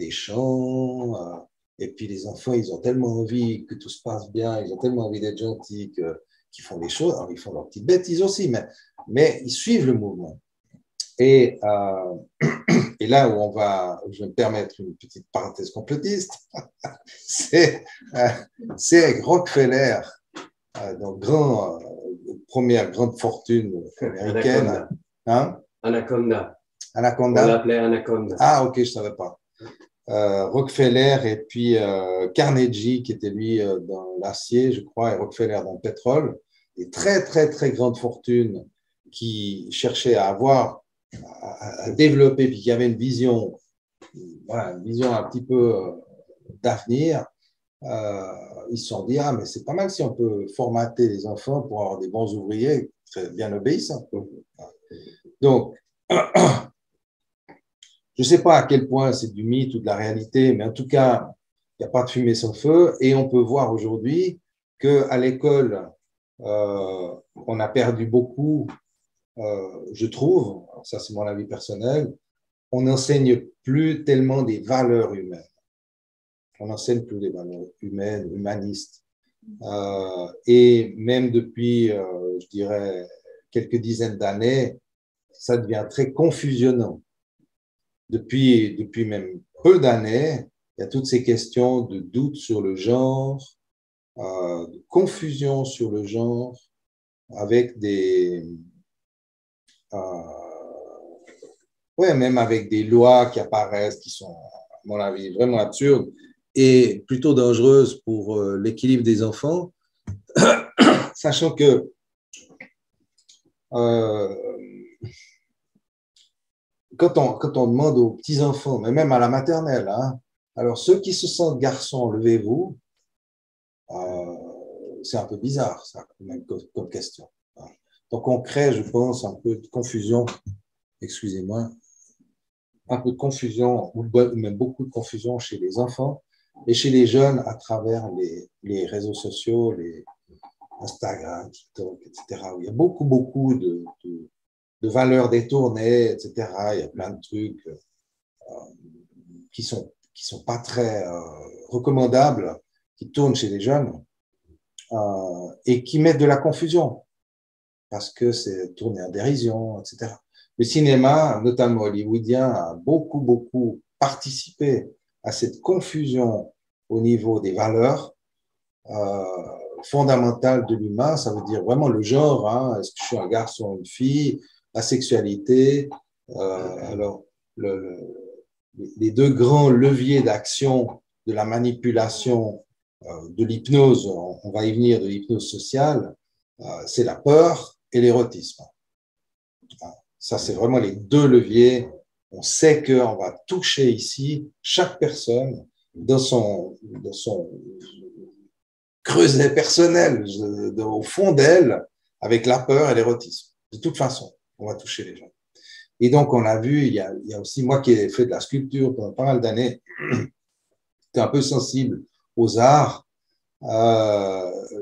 A: chants. Et puis les enfants, ils ont tellement envie que tout se passe bien, ils ont tellement envie d'être gentils qu'ils font des choses. Alors, ils font leurs petites bêtises aussi, mais ils suivent le mouvement. Et là où je vais me permettre une petite parenthèse complotiste, c'est Rockefeller, donc première grande fortune américaine.
C: Anaconda.
A: Anaconda.
C: On l'appelait Anaconda.
A: Ah, ok, je ne savais pas. Rockefeller et puis Carnegie, qui était lui dans l'acier, je crois, et Rockefeller dans le pétrole. Des très, très, très grandes fortunes qui cherchaient à développer, puis qui avaient une vision un petit peu d'avenir. Ils se sont dit, ah, mais c'est pas mal si on peut formater les enfants pour avoir des bons ouvriers très bien obéissants. Donc, je ne sais pas à quel point c'est du mythe ou de la réalité, mais en tout cas, il n'y a pas de fumée sans feu. Et on peut voir aujourd'hui qu'à l'école, on a perdu beaucoup, je trouve, ça c'est mon avis personnel, on n'enseigne plus tellement des valeurs humaines. On n'enseigne plus des valeurs humaines, humanistes. Et même depuis, je dirais, quelques dizaines d'années, ça devient très confusionnant. Depuis même peu d'années, il y a toutes ces questions de doute sur le genre, de confusion sur le genre, avec même avec des lois qui apparaissent, qui sont, à mon avis, vraiment absurdes et plutôt dangereuses pour l'équilibre des enfants, sachant que quand on demande aux petits-enfants, mais même à la maternelle, hein, alors ceux qui se sentent garçons, levez-vous, c'est un peu bizarre, ça, même comme question. Donc, on crée, je pense, un peu de confusion, excusez-moi, un peu de confusion, ou même beaucoup de confusion chez les enfants et chez les jeunes à travers les réseaux sociaux, les Instagram, TikTok, etc., où il y a beaucoup de valeurs détournées, etc. Il y a plein de trucs qui sont pas très recommandables, qui tournent chez les jeunes et qui mettent de la confusion parce que c'est tourné en dérision, etc. Le cinéma, notamment hollywoodien, a beaucoup participé à cette confusion au niveau des valeurs fondamentales de l'humain. Ça veut dire vraiment le genre, hein, est-ce que je suis un garçon ou une fille, la sexualité. Alors, les deux grands leviers d'action de la manipulation de l'hypnose, on va y venir, de l'hypnose sociale, c'est la peur et l'érotisme. Ça, c'est vraiment les deux leviers. On sait qu'on va toucher ici chaque personne dans son creuset personnel, au fond d'elle, avec la peur et l'érotisme. De toute façon, on va toucher les gens. Et donc, on a vu, il y a aussi moi qui ai fait de la sculpture pendant pas mal d'années, j'étais un peu sensible aux arts.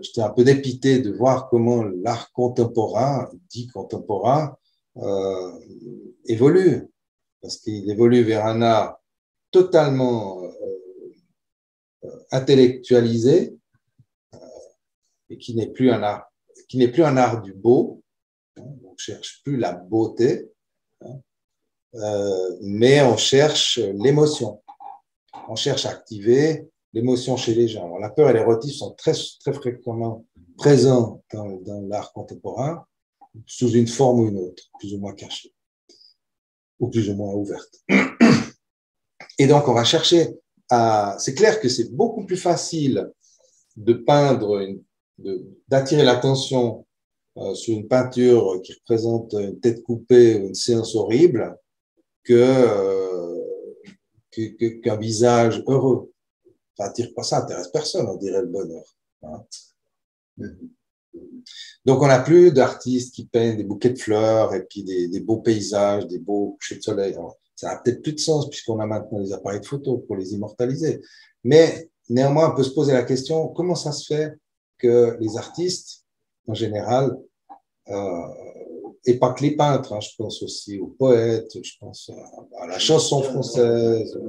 A: J'étais un peu dépité de voir comment l'art contemporain, dit contemporain, évolue. Parce qu'il évolue vers un art totalement intellectualisé et qui n'est plus un art du beau. On ne cherche plus la beauté, mais on cherche l'émotion. On cherche à activer l'émotion chez les gens. Alors, la peur et l'érotisme sont très fréquemment présents dans l'art contemporain, sous une forme ou une autre, plus ou moins cachée, ou plus ou moins ouverte. Et donc, on va chercher à... C'est clair que c'est beaucoup plus facile de peindre, d'attirer l'attention sur une peinture qui représente une tête coupée ou une séance horrible qu'un visage heureux. Ça intéresse personne, on dirait le bonheur. Hein. Donc, on n'a plus d'artistes qui peignent des bouquets de fleurs et puis des beaux paysages, des beaux couchers de soleil. Alors, ça n'a peut-être plus de sens puisqu'on a maintenant des appareils de photo pour les immortaliser. Mais néanmoins, on peut se poser la question, comment ça se fait que les artistes, en général, et pas que les peintres, hein, je pense aussi aux poètes, je pense à la chanson française,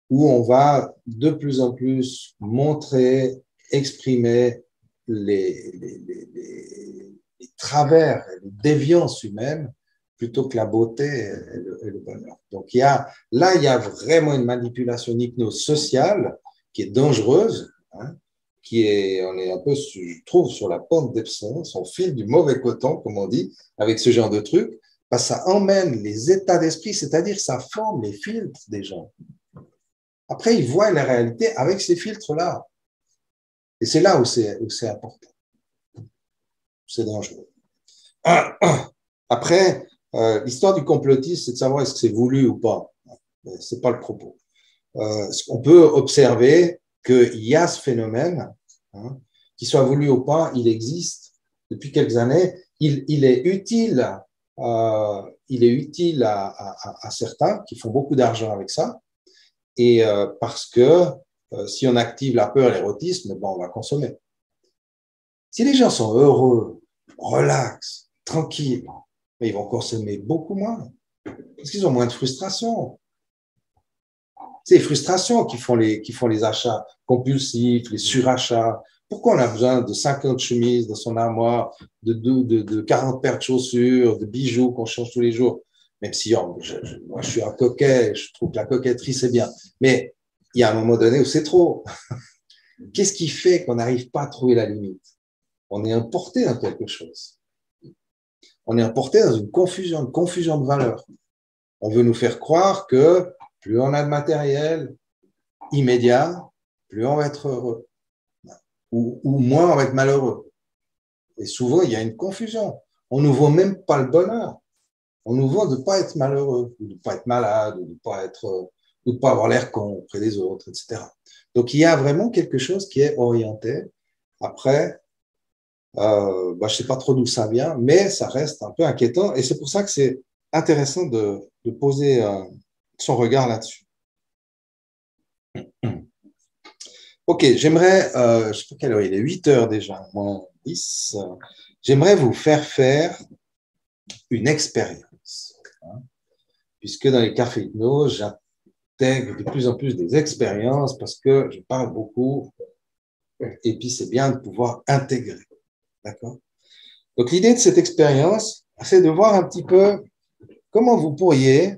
A: où on va de plus en plus montrer, exprimer les travers, les déviances humaines, plutôt que la beauté et le bonheur. Donc, là, il y a vraiment une manipulation, une hypnose sociale qui est dangereuse, hein, on est un peu, je trouve, sur la pente d'Epsom, on file du mauvais coton, comme on dit, avec ce genre de truc, parce que ça emmène les états d'esprit, c'est-à-dire ça forme les filtres des gens. Après, ils voient la réalité avec ces filtres-là. Et c'est là où c'est important. C'est dangereux. Après, l'histoire du complotisme, c'est de savoir est-ce que c'est voulu ou pas. C'est pas le propos. On peut observer qu'il y a ce phénomène, hein, qu'il soit voulu ou pas, il existe depuis quelques années. Il est utile à certains qui font beaucoup d'argent avec ça. Et parce que si on active la peur et l'érotisme, ben, on va consommer. Si les gens sont heureux, relax, tranquilles, mais ils vont consommer beaucoup moins parce qu'ils ont moins de frustration. C'est les frustrations qui font les achats compulsifs, les surachats. Pourquoi on a besoin de 50 chemises dans son armoire, de 40 paires de chaussures, de bijoux qu'on change tous les jours? Même si moi, je suis un coquet, je trouve que la coquetterie, c'est bien. Mais il y a un moment donné où c'est trop. Qu'est-ce qui fait qu'on n'arrive pas à trouver la limite? On est importé dans quelque chose. On est importé dans une confusion de valeurs. On veut nous faire croire que plus on a de matériel immédiat, plus on va être heureux. Ou moins on va être malheureux. Et souvent, il y a une confusion. On ne nous vaut même pas le bonheur. On nous vend de ne pas être malheureux, ou de ne pas être malade, ou de ne pas avoir l'air con auprès des autres, etc. Donc, il y a vraiment quelque chose qui est orienté. Après, je ne sais pas trop d'où ça vient, mais ça reste un peu inquiétant. Et c'est pour ça que c'est intéressant de poser son regard là-dessus. Ok, j'aimerais, je ne sais pas quelle heure il est, 8 heures déjà, moins 10. J'aimerais vous faire une expérience. Puisque dans les cafés hypnose, j'intègre de plus en plus des expériences parce que je parle beaucoup et puis c'est bien de pouvoir intégrer. D'accord? Donc, l'idée de cette expérience, c'est de voir un petit peu comment vous pourriez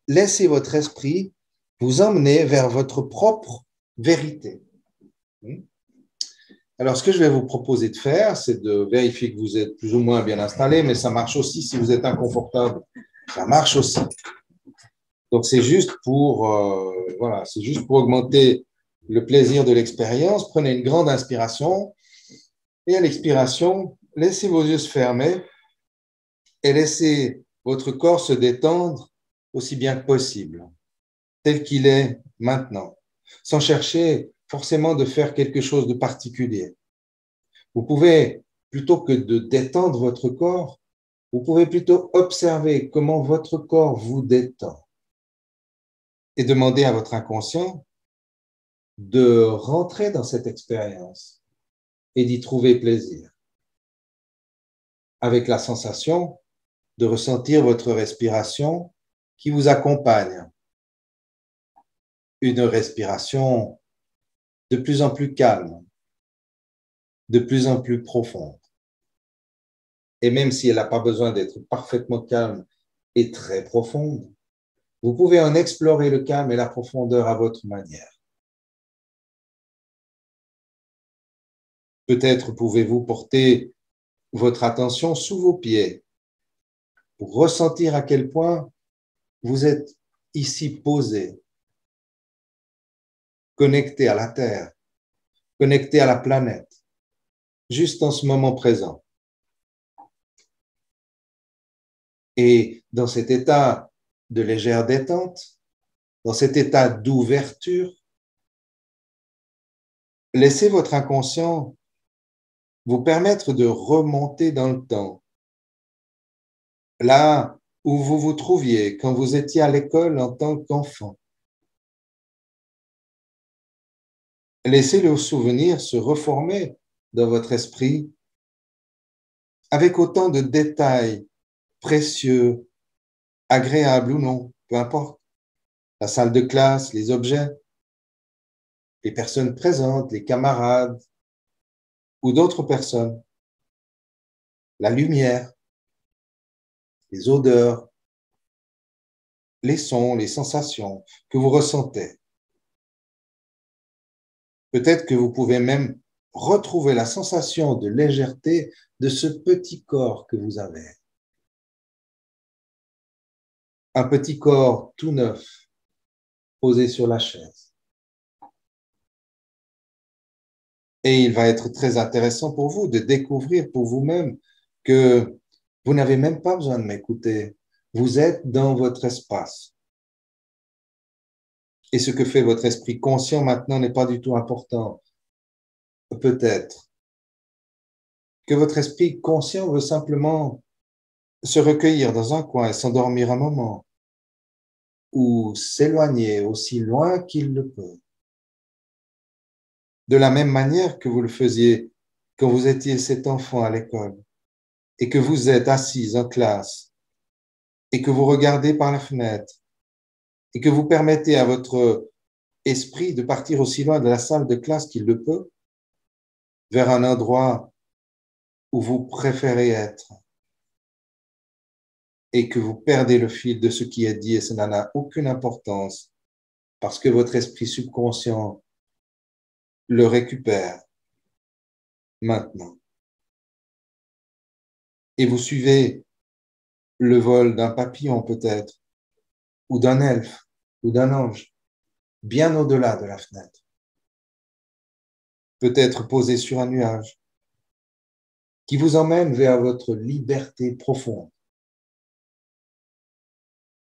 A: laisser votre esprit vous emmener vers votre propre vérité. Alors, ce que je vais vous proposer de faire, c'est de vérifier que vous êtes plus ou moins bien installé, mais ça marche aussi si vous êtes inconfortable. Ça marche aussi. Donc, c'est juste pour augmenter le plaisir de l'expérience. Prenez une grande inspiration et à l'expiration, laissez vos yeux se fermer et laissez votre corps se détendre aussi bien que possible, tel qu'il est maintenant, sans chercher forcément de faire quelque chose de particulier. Vous pouvez, plutôt que de détendre votre corps, vous pouvez plutôt observer comment votre corps vous détend et demander à votre inconscient de rentrer dans cette expérience et d'y trouver plaisir, avec la sensation de ressentir votre respiration qui vous accompagne. Une respiration de plus en plus calme, de plus en plus profonde. Et même si elle n'a pas besoin d'être parfaitement calme et très profonde, vous pouvez en explorer le calme et la profondeur à votre manière. Peut-être pouvez-vous porter votre attention sous vos pieds pour ressentir à quel point vous êtes ici posé, connecté à la Terre, connecté à la planète, juste en ce moment présent. Et dans cet état de légère détente, dans cet état d'ouverture, laissez votre inconscient vous permettre de remonter dans le temps, là où vous vous trouviez quand vous étiez à l'école en tant qu'enfant. Laissez le souvenir se reformer dans votre esprit avec autant de détails précieux, agréables ou non, peu importe. La salle de classe, les objets, les personnes présentes, les camarades ou d'autres personnes, la lumière, les odeurs, les sons, les sensations que vous ressentez. Peut-être que vous pouvez même retrouver la sensation de légèreté de ce petit corps que vous avez. Un petit corps tout neuf, posé sur la chaise. Et il va être très intéressant pour vous de découvrir pour vous-même que vous n'avez même pas besoin de m'écouter. Vous êtes dans votre espace. Et ce que fait votre esprit conscient maintenant n'est pas du tout important. Peut-être que votre esprit conscient veut simplement se recueillir dans un coin et s'endormir un moment ou s'éloigner aussi loin qu'il le peut. De la même manière que vous le faisiez quand vous étiez cet enfant à l'école et que vous êtes assise en classe et que vous regardez par la fenêtre et que vous permettez à votre esprit de partir aussi loin de la salle de classe qu'il le peut, vers un endroit où vous préférez être et que vous perdez le fil de ce qui est dit et ça n'a aucune importance parce que votre esprit subconscient le récupère maintenant. Et vous suivez le vol d'un papillon peut-être, ou d'un elfe, ou d'un ange, bien au-delà de la fenêtre. Peut-être posé sur un nuage, qui vous emmène vers votre liberté profonde.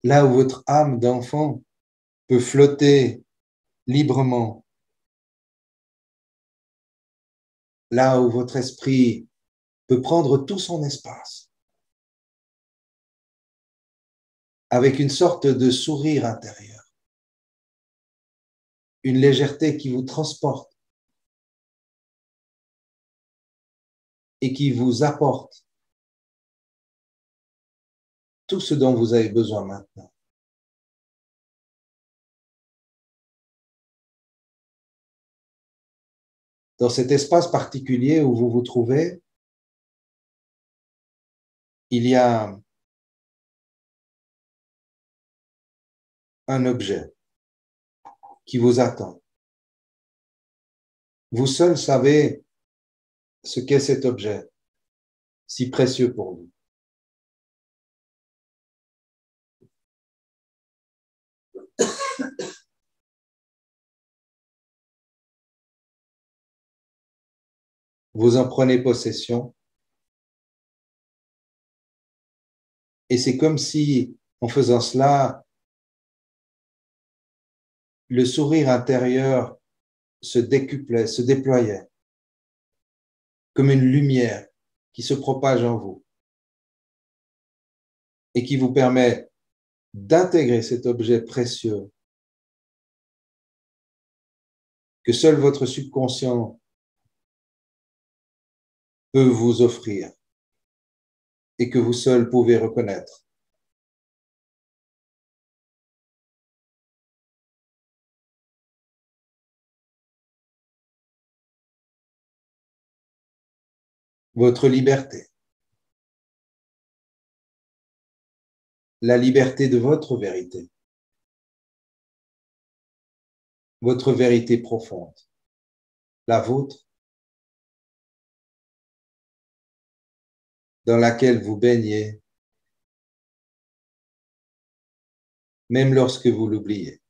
A: là où votre âme d'enfant peut flotter librement, là où votre esprit peut prendre tout son espace, avec une sorte de sourire intérieur, une légèreté qui vous transporte et qui vous apporte tout ce dont vous avez besoin maintenant. Dans cet espace particulier où vous vous trouvez, il y a un objet qui vous attend. Vous seul savez ce qu'est cet objet, si précieux pour vous. Vous en prenez possession et c'est comme si, en faisant cela, le sourire intérieur se décuplait, se déployait, comme une lumière qui se propage en vous et qui vous permet d'intégrer cet objet précieux que seul votre subconscient peut vous offrir et que vous seul pouvez reconnaître. Votre liberté. La liberté de votre vérité. Votre vérité profonde. La vôtre, dans laquelle vous baignez, même lorsque vous l'oubliez.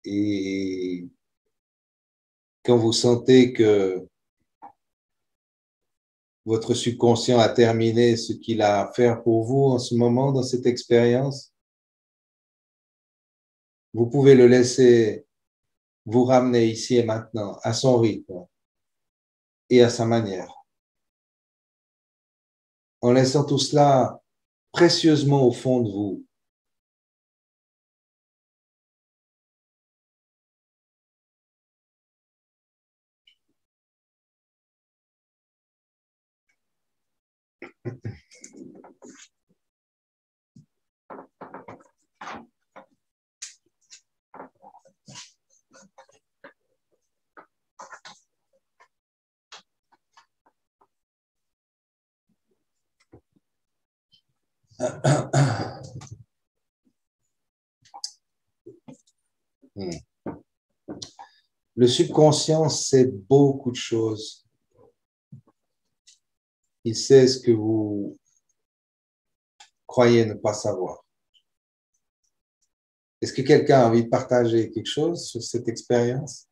A: Et quand vous sentez que votre subconscient a terminé ce qu'il a à faire pour vous en ce moment, dans cette expérience, vous pouvez le laisser vous ramener ici et maintenant, à son rythme et à sa manière, en laissant tout cela précieusement au fond de vous. Le subconscient sait beaucoup de choses. Il sait ce que vous croyez ne pas savoir. Est-ce que quelqu'un a envie de partager quelque chose sur cette expérience?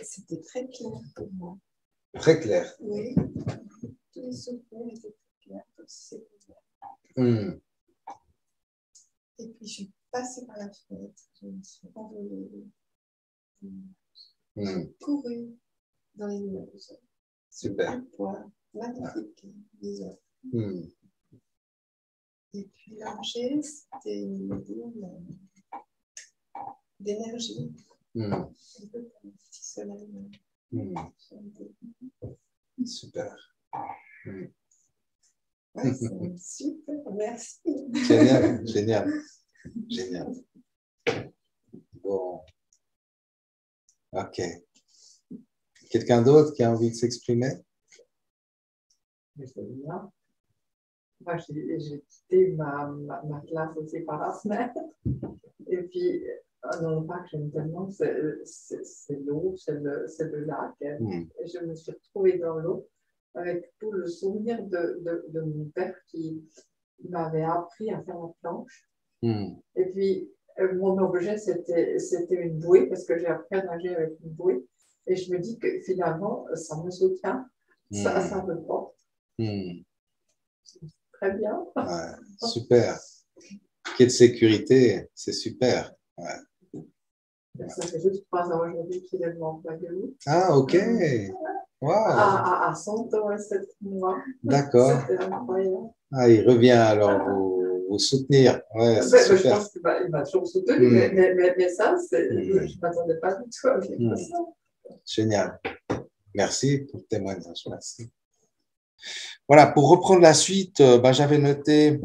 B: C'était très clair pour moi.
A: Très clair.
B: Oui. Tous les souvenirs étaient très clairs. Et puis, je suis passée par la fenêtre. Je me suis envolée. J'ai couru dans les nuages.
A: Super.
B: Un poids magnifique, disons. Et puis, l'objet, c'était une boule d'énergie. Un peu comme un petit soleil.
A: Super.
B: Ouais, c'est super, merci.
A: Génial, génial, génial. Bon. OK. Quelqu'un d'autre qui a envie de s'exprimer?
B: Moi, j'ai quitté ma classe aussi par la fenêtre. Et puis, un endroit que j'aime tellement, c'est l'eau, c'est le lac. Et je me suis retrouvée dans l'eau avec tout le souvenir de mon père qui m'avait appris à faire la planche. Et puis, mon objet, c'était une bouée, parce que j'ai appris à nager avec une bouée. Et je me dis que finalement, ça me soutient, ça me porte. Très bien.
A: Ouais, super. Quelle sécurité, c'est super. Ouais.
B: Ça fait juste 3 ans aujourd'hui qu'il est mort.
A: Ah, ok. Wow.
B: À 100 ans et 7 mois.
A: D'accord.
B: C'était incroyable.
A: Ah, il revient alors vous soutenir. Ouais,
B: je pense qu'il m'a toujours soutenu, mais ça, je ne m'attendais pas du tout à vivre ça.
A: Génial. Merci pour le témoignage. Merci. Voilà, pour reprendre la suite, j'avais noté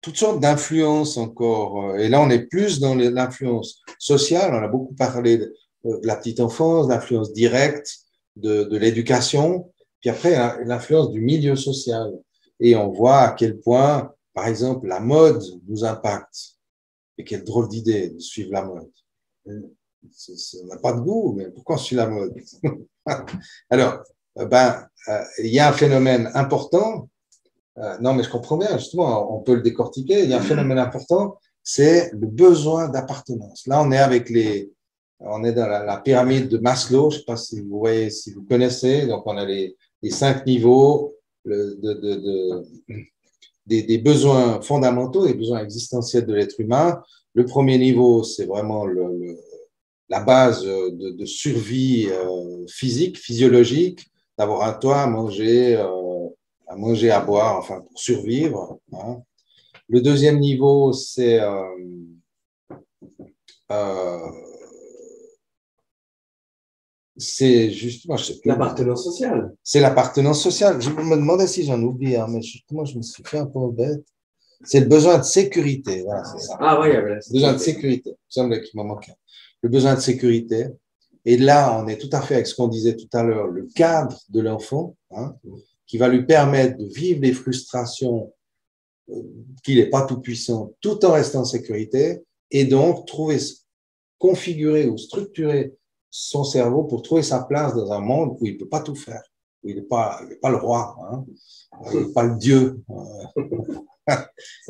A: toutes sortes d'influences encore. Et là, on est plus dans l'influence sociale. On a beaucoup parlé de la petite enfance, l'influence directe de l'éducation, puis après, l'influence du milieu social. Et on voit à quel point, par exemple, la mode nous impacte. Et quelle drôle d'idée de suivre la mode. Ça n'a pas de goût, mais pourquoi on suit la mode? Alors, il y a un phénomène important. Non, mais je comprends bien, justement, on peut le décortiquer. Il y a un phénomène important, c'est le besoin d'appartenance. Là, on est dans la pyramide de Maslow. Je ne sais pas si vous voyez, si vous connaissez. Donc, on a les 5 niveaux des besoins fondamentaux, des besoins existentiels de l'être humain. Le premier niveau, c'est vraiment la base de survie physique, physiologique, d'avoir un toit, à manger, à boire, enfin, pour survivre. Hein. Le deuxième niveau, c'est justement…
C: L'appartenance sociale.
A: C'est l'appartenance sociale. Je me demandais si j'en oublie, hein, mais justement, je me suis fait un peu bête. C'est le besoin de sécurité. Voilà, c'est ça.
C: Ah oui, le
A: besoin de sécurité. Il me semblait qu'il m'en manquait. Le besoin de sécurité. Et là, on est tout à fait avec ce qu'on disait tout à l'heure, le cadre de l'enfant, hein, qui va lui permettre de vivre les frustrations qu'il n'est pas tout puissant, tout en restant en sécurité, et donc configurer ou structurer son cerveau pour trouver sa place dans un monde où il ne peut pas tout faire, où il n'est pas le roi, hein, il n'est pas le dieu.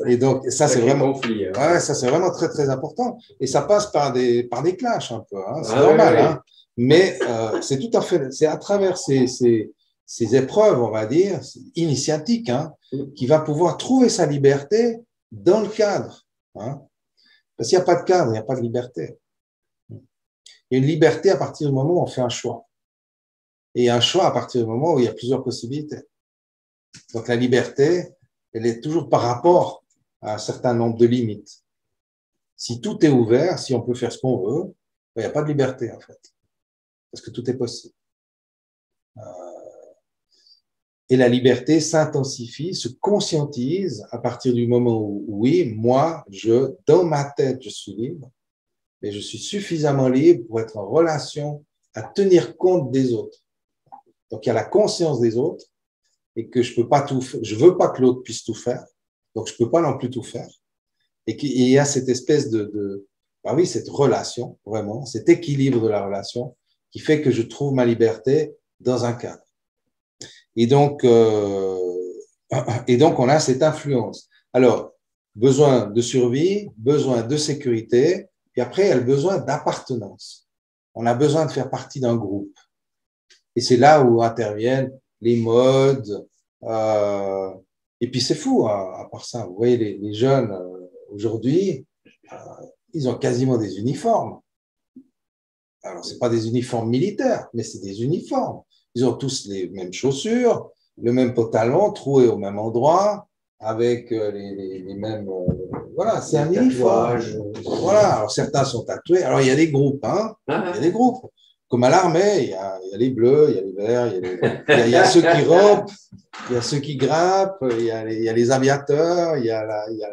A: Et donc, ça, c'est vraiment, ça, c'est vraiment très, très important. Et ça passe par des clashs un peu, hein, c'est normal. Hein, mais c'est tout à fait, c'est à travers ces épreuves, on va dire, initiatiques, hein, qu'il va pouvoir trouver sa liberté dans le cadre. Hein, parce qu'il n'y a pas de cadre, il n'y a pas de liberté. Il y a une liberté à partir du moment où on fait un choix. Et un choix à partir du moment où il y a plusieurs possibilités. Donc la liberté, elle est toujours par rapport à un certain nombre de limites. Si tout est ouvert, si on peut faire ce qu'on veut, il n'y a pas de liberté en fait. Parce que tout est possible. Et la liberté s'intensifie, se conscientise à partir du moment où, oui, moi, dans ma tête, je suis libre, mais je suis suffisamment libre pour être en relation à tenir compte des autres. Donc, il y a la conscience des autres et que je veux pas que l'autre puisse tout faire, donc je peux pas non plus tout faire. Et il y a cette espèce cette relation, vraiment, cet équilibre de la relation qui fait que je trouve ma liberté dans un cadre. Et donc, on a cette influence. Alors, besoin de survie, besoin de sécurité, et après, il y a le besoin d'appartenance. On a besoin de faire partie d'un groupe. Et c'est là où interviennent les modes. Et puis, c'est fou, à part ça. Vous voyez, les jeunes aujourd'hui, ils ont quasiment des uniformes. Alors, ce n'est pas des uniformes militaires, mais c'est des uniformes. Ils ont tous les mêmes chaussures, le même pantalon, troué au même endroit, avec les mêmes… voilà, c'est un uniforme. Voilà, alors certains sont tatoués. Alors, il y a des groupes, hein. Il y a des groupes. Comme à l'armée, il y a les bleus, il y a les verts, il y a ceux qui rampent, il y a ceux qui grimpent, il y a les aviateurs, il y a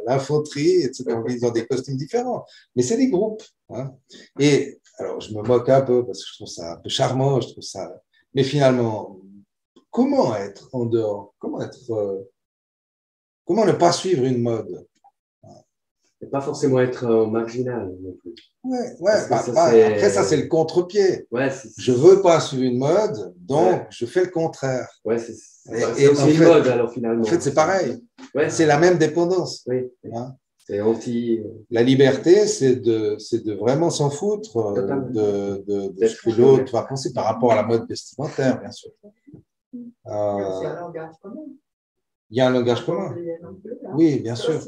A: l'infanterie, etc. Ils ont des costumes différents. Mais c'est des groupes. Hein. Et alors, je me moque un peu parce que je trouve ça un peu charmant, je trouve ça… Mais finalement, comment être en dehors? comment ne pas suivre une mode?
C: Et pas forcément être marginal non plus.
A: Ouais, après, ça, c'est le contre-pied.
C: Ouais,
A: je ne veux pas suivre une mode, donc je fais le contraire.
C: Ouais, c'est aussi une mode, alors finalement.
A: En fait, c'est pareil. Ouais, c'est la même dépendance.
C: Oui. Hein? C'est anti.
A: La liberté, c'est de vraiment s'en foutre de ce que l'autre va penser par rapport à la mode vestimentaire, bien sûr.
B: Il y a aussi un langage commun.
A: Il y a un langage commun. Oui, bien sûr.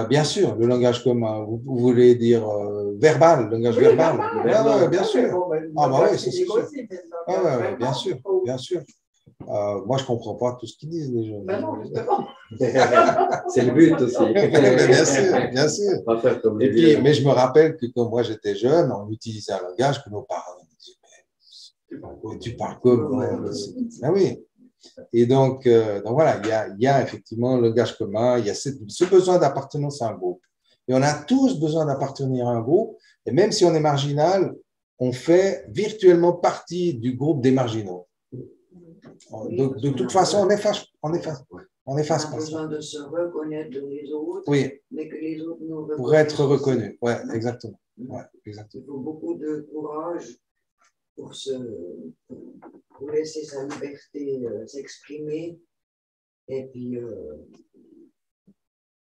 A: Bien sûr, le langage commun. Vous voulez dire verbal, le langage verbal. Oui, bien sûr. Oui, c'est sûr. Bien sûr, bien sûr. Moi, je ne comprends pas tout ce qu'ils disent, les gens.
B: Non, justement.
C: C'est le but aussi.
A: Bien sûr, bien sûr. Et puis, mais je me rappelle que quand moi j'étais jeune, on utilisait un langage que nos parents disaient, mais tu parles comme ah oui. Et donc voilà, il y a effectivement le langage commun, il y a ce besoin d'appartenance à un groupe. Et on a tous besoin d'appartenir à un groupe, et même si on est marginal, on fait virtuellement partie du groupe des marginaux. Donc, de toute façon, on efface pas.
D: On a besoin de se reconnaître les autres,
A: oui,
D: mais que les autres nous reconnaissent.
A: Pour être reconnus, oui, exactement. Ouais, exactement.
D: Il faut beaucoup de courage pour laisser sa liberté s'exprimer et puis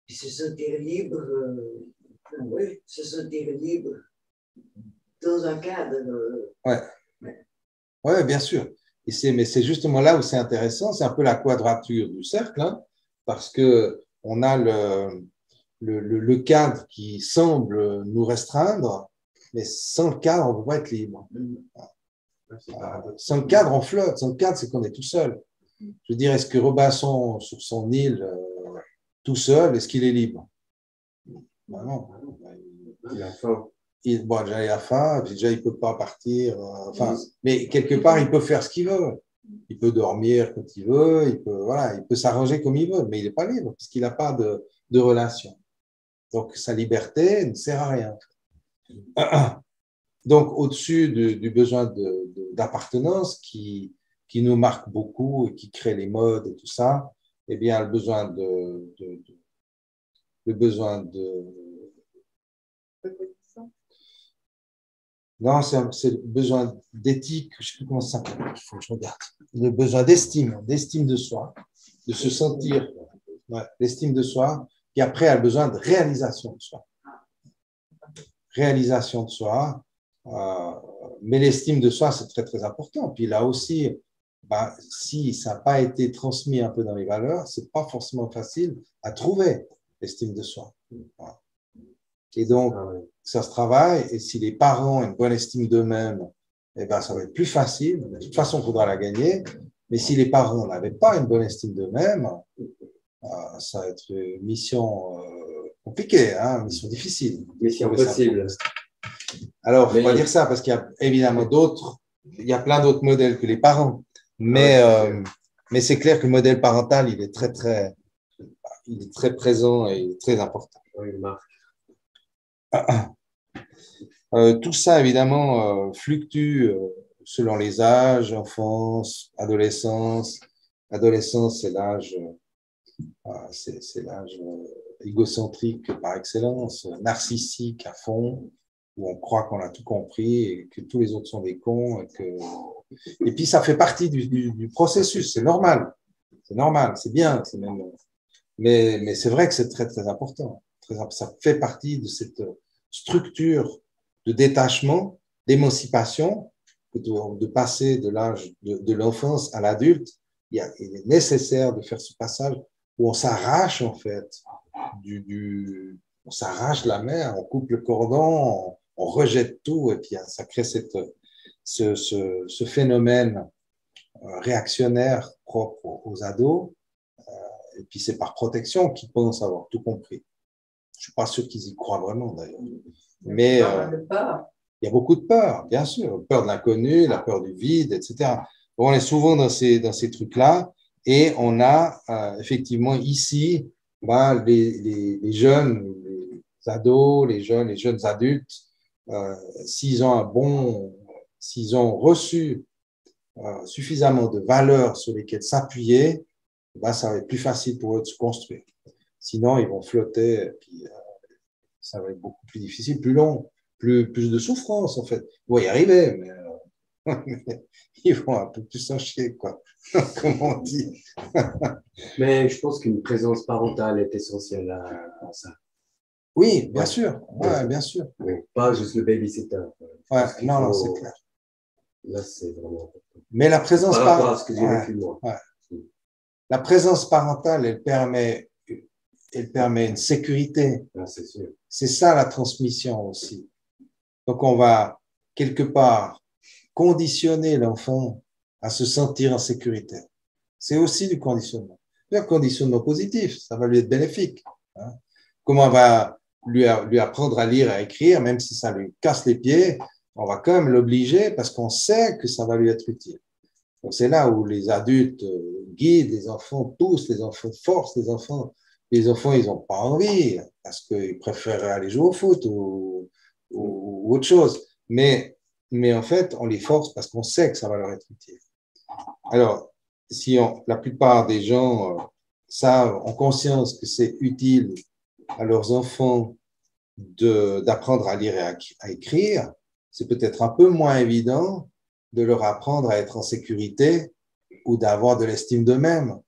D: se sentir libre, se sentir libre dans un cadre.
A: Oui, bien sûr. Mais c'est justement là où c'est intéressant, c'est un peu la quadrature du cercle, hein, parce qu'on a le cadre qui semble nous restreindre, mais sans le cadre, on ne peut pas être libre. Sans le cadre, on flotte. Sans le cadre, c'est qu'on est tout seul. Je veux dire, est-ce que Robinson, sur son île, tout seul, est-ce qu'il est libre? Ben non.
C: Il a faim.
A: Déjà, il a faim, déjà, il ne peut pas partir. Mais quelque part, il peut faire ce qu'il veut. Il peut dormir quand il veut, il peut s'arranger comme il veut, mais il n'est pas libre parce qu'il n'a pas de relation. Donc, sa liberté ne sert à rien. Donc, au-dessus du besoin d'appartenance qui nous marque beaucoup et qui crée les modes et tout ça, eh bien, le besoin non, c'est le besoin d'éthique, je ne sais plus comment ça s'appelle, il faut que je regarde. Le besoin d'estime de soi, de se sentir, l'estime de soi, puis après, il y a le besoin de réalisation de soi. Réalisation de soi, mais l'estime de soi, c'est très, très important. Puis là aussi, si ça n'a pas été transmis un peu dans les valeurs, ce n'est pas forcément facile à trouver l'estime de soi. Et donc, ça se travaille, et si les parents ont une bonne estime d'eux-mêmes, eh ben, ça va être plus facile. De toute façon, il faudra la gagner. Mais si les parents n'avaient pas une bonne estime d'eux-mêmes, ça va être une mission compliquée, hein, une mission difficile.
C: Mission possible.
A: Alors, il ne faut pas dire ça, parce qu'il y a évidemment il y a plein d'autres modèles que les parents. Mais c'est clair que le modèle parental, il est très présent et très important.
C: Oui, il marque.
A: Tout ça, évidemment, fluctue selon les âges, enfance, adolescence. Adolescence, c'est l'âge égocentrique par excellence, narcissique à fond, où on croit qu'on a tout compris et que tous les autres sont des cons. Et puis, ça fait partie du processus, c'est normal. C'est normal, c'est bien. Mais c'est vrai que c'est très, très important. Ça fait partie de cette structure de détachement, d'émancipation, de passer de l'âge de l'enfance à l'adulte. Il est nécessaire de faire ce passage où on s'arrache, en fait, on s'arrache la mer, on coupe le cordon, on rejette tout, et puis ça crée ce phénomène réactionnaire propre aux ados. Et puis c'est par protection qu'ils pensent avoir tout compris. Je ne suis pas sûr qu'ils y croient vraiment, d'ailleurs. Mais il y a beaucoup de peur, bien sûr. Peur de l'inconnu, la peur du vide, etc. On est souvent dans ces trucs-là. Et on a effectivement ici les jeunes, les ados, les jeunes adultes, s'ils ont reçu suffisamment de valeurs sur lesquelles s'appuyer, ben, ça va être plus facile pour eux de se construire. Sinon, ils vont flotter, et puis ça va être beaucoup plus difficile, plus long, plus de souffrance, en fait. Ils vont y arriver, mais ils vont un peu plus s'en chier, quoi. Comme on dit.
C: Mais je pense qu'une présence parentale est essentielle à ça.
A: Oui, bien sûr. Ouais, bien sûr.
C: Oui, pas juste le babysitter.
A: Ouais, non, c'est clair.
C: Là, c'est vraiment important.
A: Mais la présence
C: par rapport à ce que j'ai vécu moi.
A: La présence parentale, elle permet une sécurité.
C: Ah, c'est sûr.
A: C'est ça la transmission aussi. Donc, on va quelque part conditionner l'enfant à se sentir en sécurité. C'est aussi du conditionnement. Un conditionnement positif, ça va lui être bénéfique. Hein. Comment on va lui apprendre à lire et à écrire, même si ça lui casse les pieds, on va quand même l'obliger parce qu'on sait que ça va lui être utile. Donc, c'est là où les adultes guident les enfants, poussent les enfants, forcent les enfants. Les enfants, ils n'ont pas envie parce qu'ils préfèrent aller jouer au foot ou autre chose. Mais en fait, on les force parce qu'on sait que ça va leur être utile. Alors, la plupart des gens ont conscience que c'est utile à leurs enfants d'apprendre à lire et à écrire, c'est peut-être un peu moins évident de leur apprendre à être en sécurité ou d'avoir de l'estime d'eux-mêmes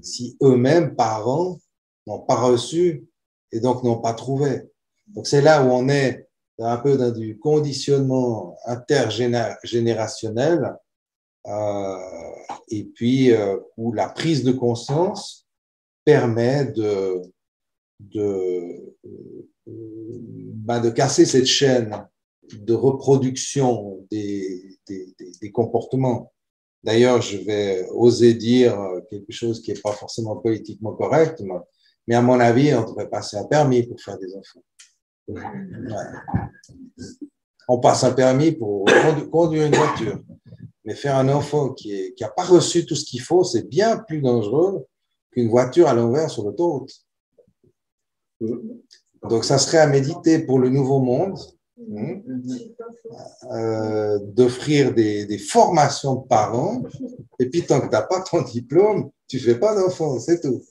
A: si eux-mêmes, parents, n'ont pas reçu et donc n'ont pas trouvé. Donc, c'est là où on est un peu dans du conditionnement intergénérationnel et puis où la prise de conscience permet de casser cette chaîne de reproduction des comportements. D'ailleurs, je vais oser dire quelque chose qui n'est pas forcément politiquement correct, mais à mon avis, on devrait passer un permis pour faire des enfants. Ouais. On passe un permis pour conduire une voiture, mais faire un enfant qui n'a pas reçu tout ce qu'il faut, c'est bien plus dangereux qu'une voiture à l'envers sur l'autoroute. Donc, ça serait à méditer pour le nouveau monde, d'offrir des formations de parents, et puis tant que tu n'as pas ton diplôme, tu ne fais pas d'enfant, c'est tout.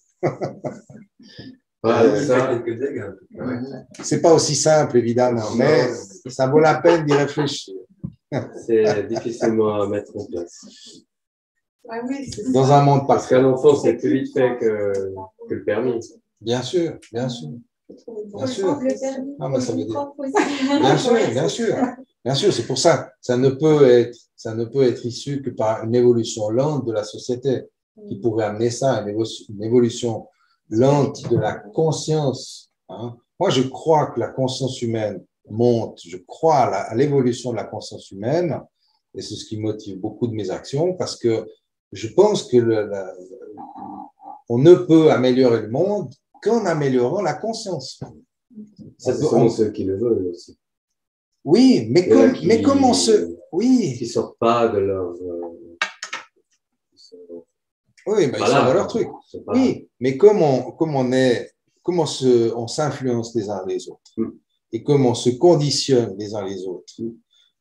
A: C'est pas aussi simple, évidemment, mais ça vaut la peine d'y réfléchir.
C: C'est difficilement à mettre en place.
A: Dans un monde
C: parce qu'un enfant, c'est plus vite fait que le permis.
A: Bien sûr, bien sûr. Bien sûr. Non, mais ça veut dire... Bien sûr, bien sûr. Bien sûr, c'est pour ça. Ça ne peut être issu que par une évolution lente de la société qui pourrait amener ça, une évolution lente de la conscience. Hein. Moi, je crois que la conscience humaine monte. Je crois à l'évolution de la conscience humaine et c'est ce qui motive beaucoup de mes actions parce que je pense que on ne peut améliorer le monde qu'en améliorant la conscience.
C: Ça, c'est seulement ceux qui le veulent aussi.
A: Oui, mais comment oui.
C: Qui ne sortent pas de leur...
A: Oui, ben, ils sont dans leur truc. Oui, mais comment on s'influence les uns les autres et comment on se conditionne les uns les autres.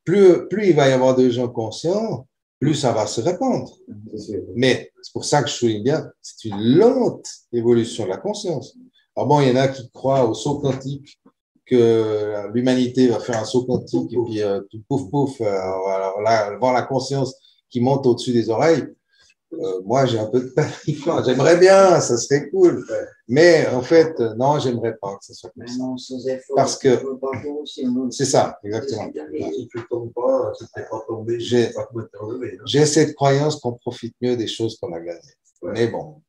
A: Plus il va y avoir de gens conscients, plus ça va se répandre. Mais c'est pour ça que je souligne bien, c'est une lente évolution de la conscience. Alors bon, il y en a qui croient au saut quantique, que l'humanité va faire un saut quantique et puis tout pouf pouf, alors là, voir la conscience qui monte au-dessus des oreilles. Moi, j'ai un peu de panique. J'aimerais bien, ça serait cool. Mais en fait, non, j'aimerais pas que ça soit comme ça.
D: Non, sans effort,
A: parce que c'est ça, exactement. J'ai cette croyance qu'on profite mieux des choses qu'on a gagnées. Mais bon,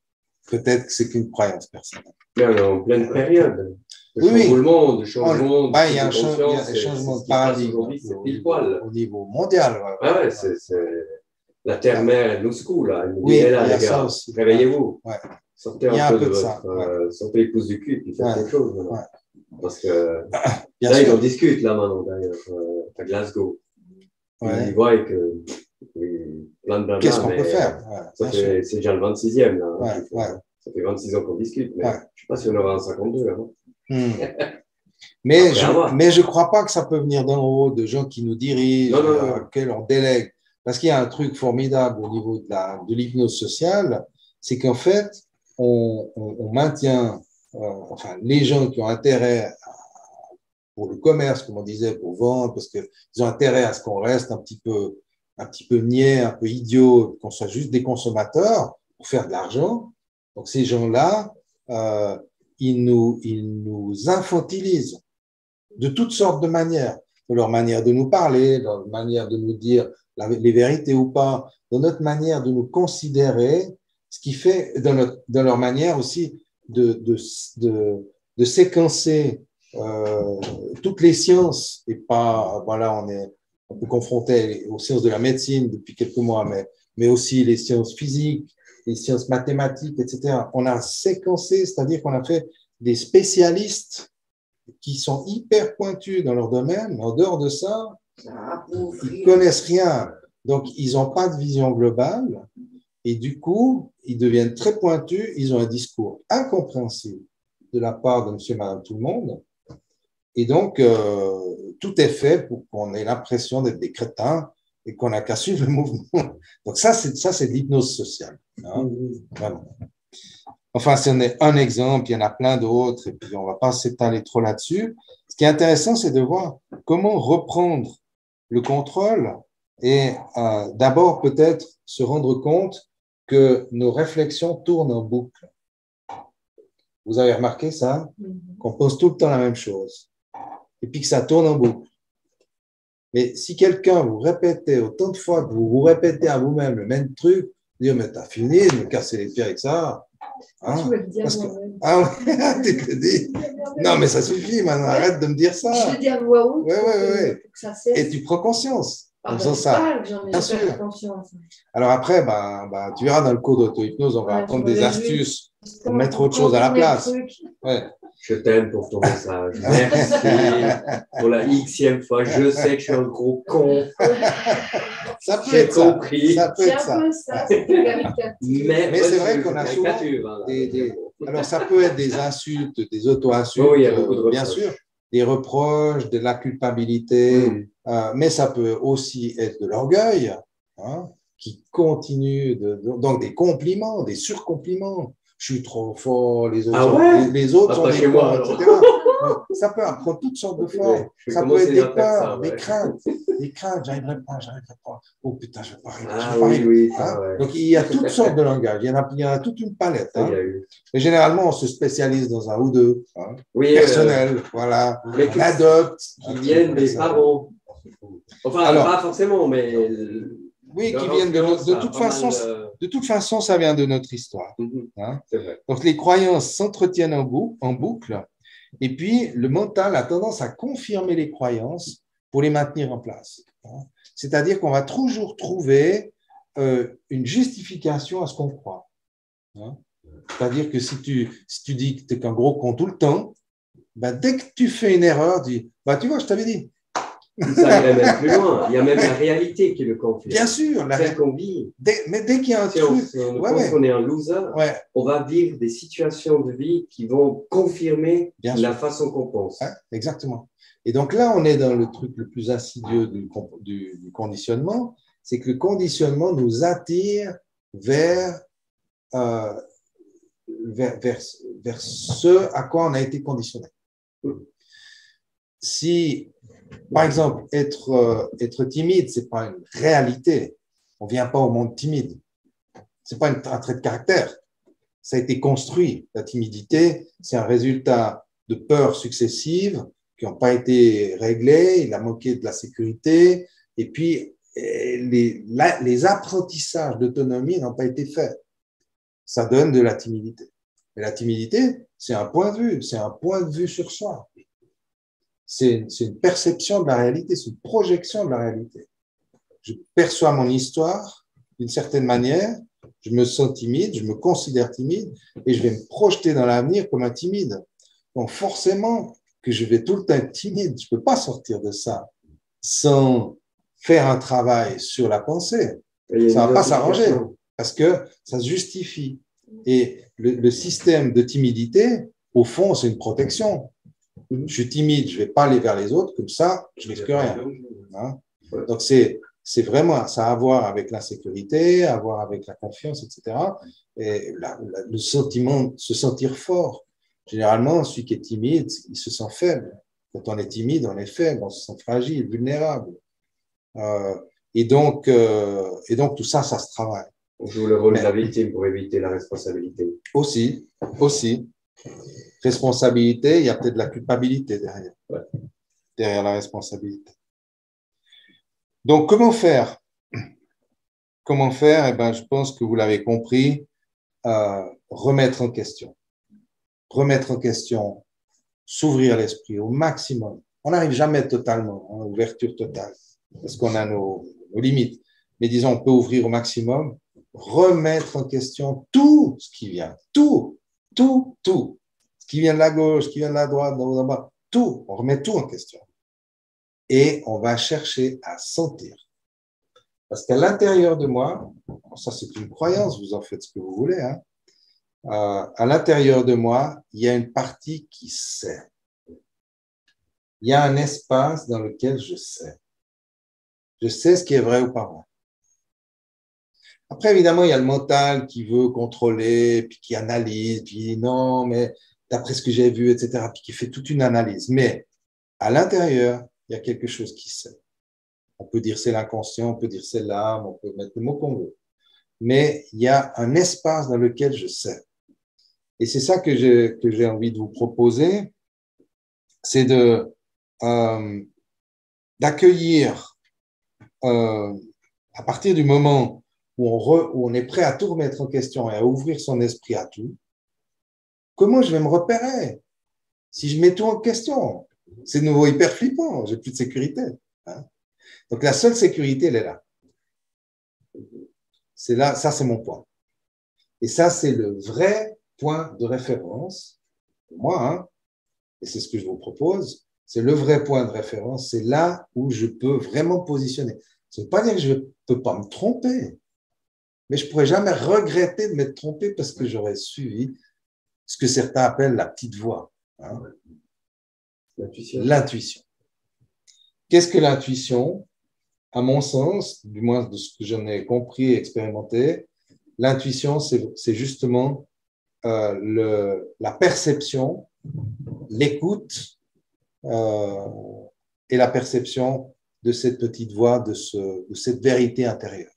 A: peut-être que c'est qu'une croyance personnelle.
C: Mais on est en pleine période.
A: Oui,
C: changement, changement.
A: Il y a un changement de paradigme au niveau mondial.
C: Ouais, c'est la terre-mère est Moscou, là. Elle nous dit,
A: oui,
C: là, les gars, réveillez-vous.
A: Ouais.
C: Sortez un peu de votre... sortez les pouces du cul, puis faites quelque chose. Ouais. Parce que là, ils en discutent, là, maintenant, d'ailleurs, à Glasgow. Ils voient que plein de blabla.
A: Qu'est-ce qu'on peut faire?
C: C'est déjà le 26e, là. Ça fait 26 ans qu'on discute, mais je ne sais pas si on aura un 52, avant.
A: Mais je ne crois pas que ça peut venir d'en haut, de gens qui nous dirigent, auxquels on délègue. Parce qu'il y a un truc formidable au niveau de l'hypnose sociale, c'est qu'en fait, on maintient, enfin, les gens qui ont intérêt pour le commerce, comme on disait, pour vendre, parce qu'ils ont intérêt à ce qu'on reste un petit peu niais, un peu idiot, qu'on soit juste des consommateurs pour faire de l'argent. Donc, ces gens-là, ils nous infantilisent de toutes sortes de manières, de leur manière de nous parler, de leur manière de nous dire les vérités ou pas, de notre manière de nous considérer, ce qui fait, dans leur manière aussi de séquencer toutes les sciences, et pas, voilà, on peut confronter aux sciences de la médecine depuis quelques mois, mais aussi les sciences physiques, les sciences mathématiques, etc. On a séquencé, c'est-à-dire qu'on a fait des spécialistes qui sont hyper pointus dans leur domaine, mais en dehors de ça, ils connaissent rien. Donc, ils n'ont pas de vision globale et du coup, ils deviennent très pointus, ils ont un discours incompréhensible de la part de monsieur et madame tout le monde. Et donc, tout est fait pour qu'on ait l'impression d'être des crétins et qu'on n'a qu'à suivre le mouvement. Donc, ça, c'est de l'hypnose sociale. Hein, vraiment. Enfin, ce n'est un exemple, il y en a plein d'autres, et puis on ne va pas s'étaler trop là-dessus. Ce qui est intéressant, c'est de voir comment reprendre le contrôle et d'abord peut-être se rendre compte que nos réflexions tournent en boucle. Vous avez remarqué ça? Qu'on pense tout le temps la même chose. Et puis que ça tourne en boucle. Mais si quelqu'un vous répétait autant de fois que vous vous répétez à vous-même le même truc, dire mais t'as fini de me casser les pieds avec ça. Hein?
B: Je veux le dire moi-même.
A: Ah ouais, tu te le dis. Non mais ça suffit maintenant, arrête de me dire ça.
B: Je le dis à voix haute
A: ouais.
B: Pour que ça cesse.
A: Et tu prends conscience en faisant
B: ça.
A: ça.
B: J'en ai
A: bien sûr.
B: conscience.
A: Alors après, tu verras dans le cours d'auto-hypnose, on va apprendre des astuces pour mettre autre chose à la place. Ouais.
C: Je t'aime pour ton message. Merci pour la Xème fois. Je sais que je suis un gros con.
A: Ça peut être ça.
C: Compris.
A: Ça peut être ça.
C: Mais
A: c'est vrai qu'on a souvent Alors, ça peut être des insultes, des auto-insultes, bien sûr, des reproches, de la culpabilité, mais ça peut aussi être de l'orgueil, hein, qui continue, donc des compliments, des surcompliments. Je suis trop fort, les autres, les autres sont des cons, etc. Ça peut prendre toutes sortes de formes. Ça peut être des peurs, des craintes. J'arriverai pas. Oh putain, je vais pas arriver. Donc, il y a toutes sortes de langages. Il y en a toute une palette. Hein. Mais généralement, on se spécialise dans un ou deux. Hein. Personnel, voilà. On adopte.
C: Qui viennent des parents. Enfin, alors, pas forcément, mais...
A: Oui, qui viennent de toute façon, ça vient de notre histoire. Hein. Donc, les croyances s'entretiennent en boucle, et puis le mental a tendance à confirmer les croyances pour les maintenir en place. Hein. C'est-à-dire qu'on va toujours trouver une justification à ce qu'on croit. Hein. C'est-à-dire que si tu dis que tu es qu'un gros con tout le temps, dès que tu fais une erreur, tu dis, tu vois, je t'avais dit.
C: Ça irait même plus loin. Il y a même la réalité qui le confirme.
A: Bien sûr.
C: Celle qu'on vit.
A: Mais dès qu'il y a un truc…
C: on pense qu'on est un loser, on va vivre des situations de vie qui vont confirmer la façon qu'on pense.
A: Exactement. Et donc là, on est dans le truc le plus insidieux du conditionnement, c'est que le conditionnement nous attire vers ce à quoi on a été conditionné. Si… Par exemple, être timide, ce n'est pas une réalité. On ne vient pas au monde timide. Ce n'est pas un trait de caractère. Ça a été construit. La timidité, c'est un résultat de peurs successives qui n'ont pas été réglées. Il a manqué de la sécurité. Et puis, les apprentissages d'autonomie n'ont pas été faits. Ça donne de la timidité. Et la timidité, c'est un point de vue. C'est un point de vue sur soi. C'est une perception de la réalité, c'est une projection de la réalité. Je perçois mon histoire d'une certaine manière, je me sens timide, je me considère timide et je vais me projeter dans l'avenir comme un timide. Donc forcément que je vais tout le temps être timide, je ne peux pas sortir de ça sans faire un travail sur la pensée. Ça ne va pas s'arranger parce que ça se justifie. Et le système de timidité, au fond, c'est une protection. Je suis timide, je ne vais pas aller vers les autres, comme ça, je ne risque rien. Hein? Donc, c'est c'est vraiment, ça a à voir avec l'insécurité, à voir avec la confiance, etc. Et le sentiment de se sentir fort. Généralement, celui qui est timide, il se sent faible. Quand on est timide, on est faible, on se sent fragile, vulnérable. Et donc, tout ça, ça se travaille.
C: On joue le rôle de la victime pour éviter la responsabilité.
A: Aussi. Responsabilité, il y a peut-être de la culpabilité derrière. Ouais. Derrière la responsabilité. Donc, comment faire? Comment faire? Eh ben, je pense que vous l'avez compris, remettre en question. Remettre en question, s'ouvrir l'esprit au maximum. On n'arrive jamais totalement, en ouverture totale, parce qu'on a nos limites. Mais disons, on peut ouvrir au maximum, remettre en question tout ce qui vient, tout. Ce qui vient de la gauche, ce qui vient de la droite, d'en haut, d'en bas, tout. On remet tout en question. Et on va chercher à sentir. Parce qu'à l'intérieur de moi, ça c'est une croyance, vous en faites ce que vous voulez, hein. À l'intérieur de moi, il y a une partie qui sait. Il y a un espace dans lequel je sais. Je sais ce qui est vrai ou pas vrai. Après, évidemment, il y a le mental qui veut contrôler, puis qui analyse, puis dit non, mais d'après ce que j'ai vu, etc., puis qui fait toute une analyse. Mais à l'intérieur, il y a quelque chose qui sait. On peut dire c'est l'inconscient, on peut dire c'est l'âme, on peut mettre le mot qu'on veut. Mais il y a un espace dans lequel je sais. Et c'est ça que j'ai envie de vous proposer, c'est d'accueillir à partir du moment où on est prêt à tout remettre en question et à ouvrir son esprit à tout, comment je vais me repérer si je mets tout en question? C'est de nouveau hyper flippant, j'ai plus de sécurité. Hein? Donc la seule sécurité, elle est là. C'est là, ça c'est mon point. Et ça c'est le vrai point de référence pour moi, hein, et c'est ce que je vous propose, c'est le vrai point de référence, c'est là où je peux vraiment positionner. Ça ne veut pas dire que je ne peux pas me tromper, mais je ne pourrais jamais regretter de m'être trompé parce que j'aurais suivi ce que certains appellent la petite voix. Hein. L'intuition. Qu'est-ce que l'intuition? À mon sens, du moins de ce que j'en ai compris et expérimenté, l'intuition, c'est justement la perception, l'écoute et la perception de cette petite voix, de cette vérité intérieure.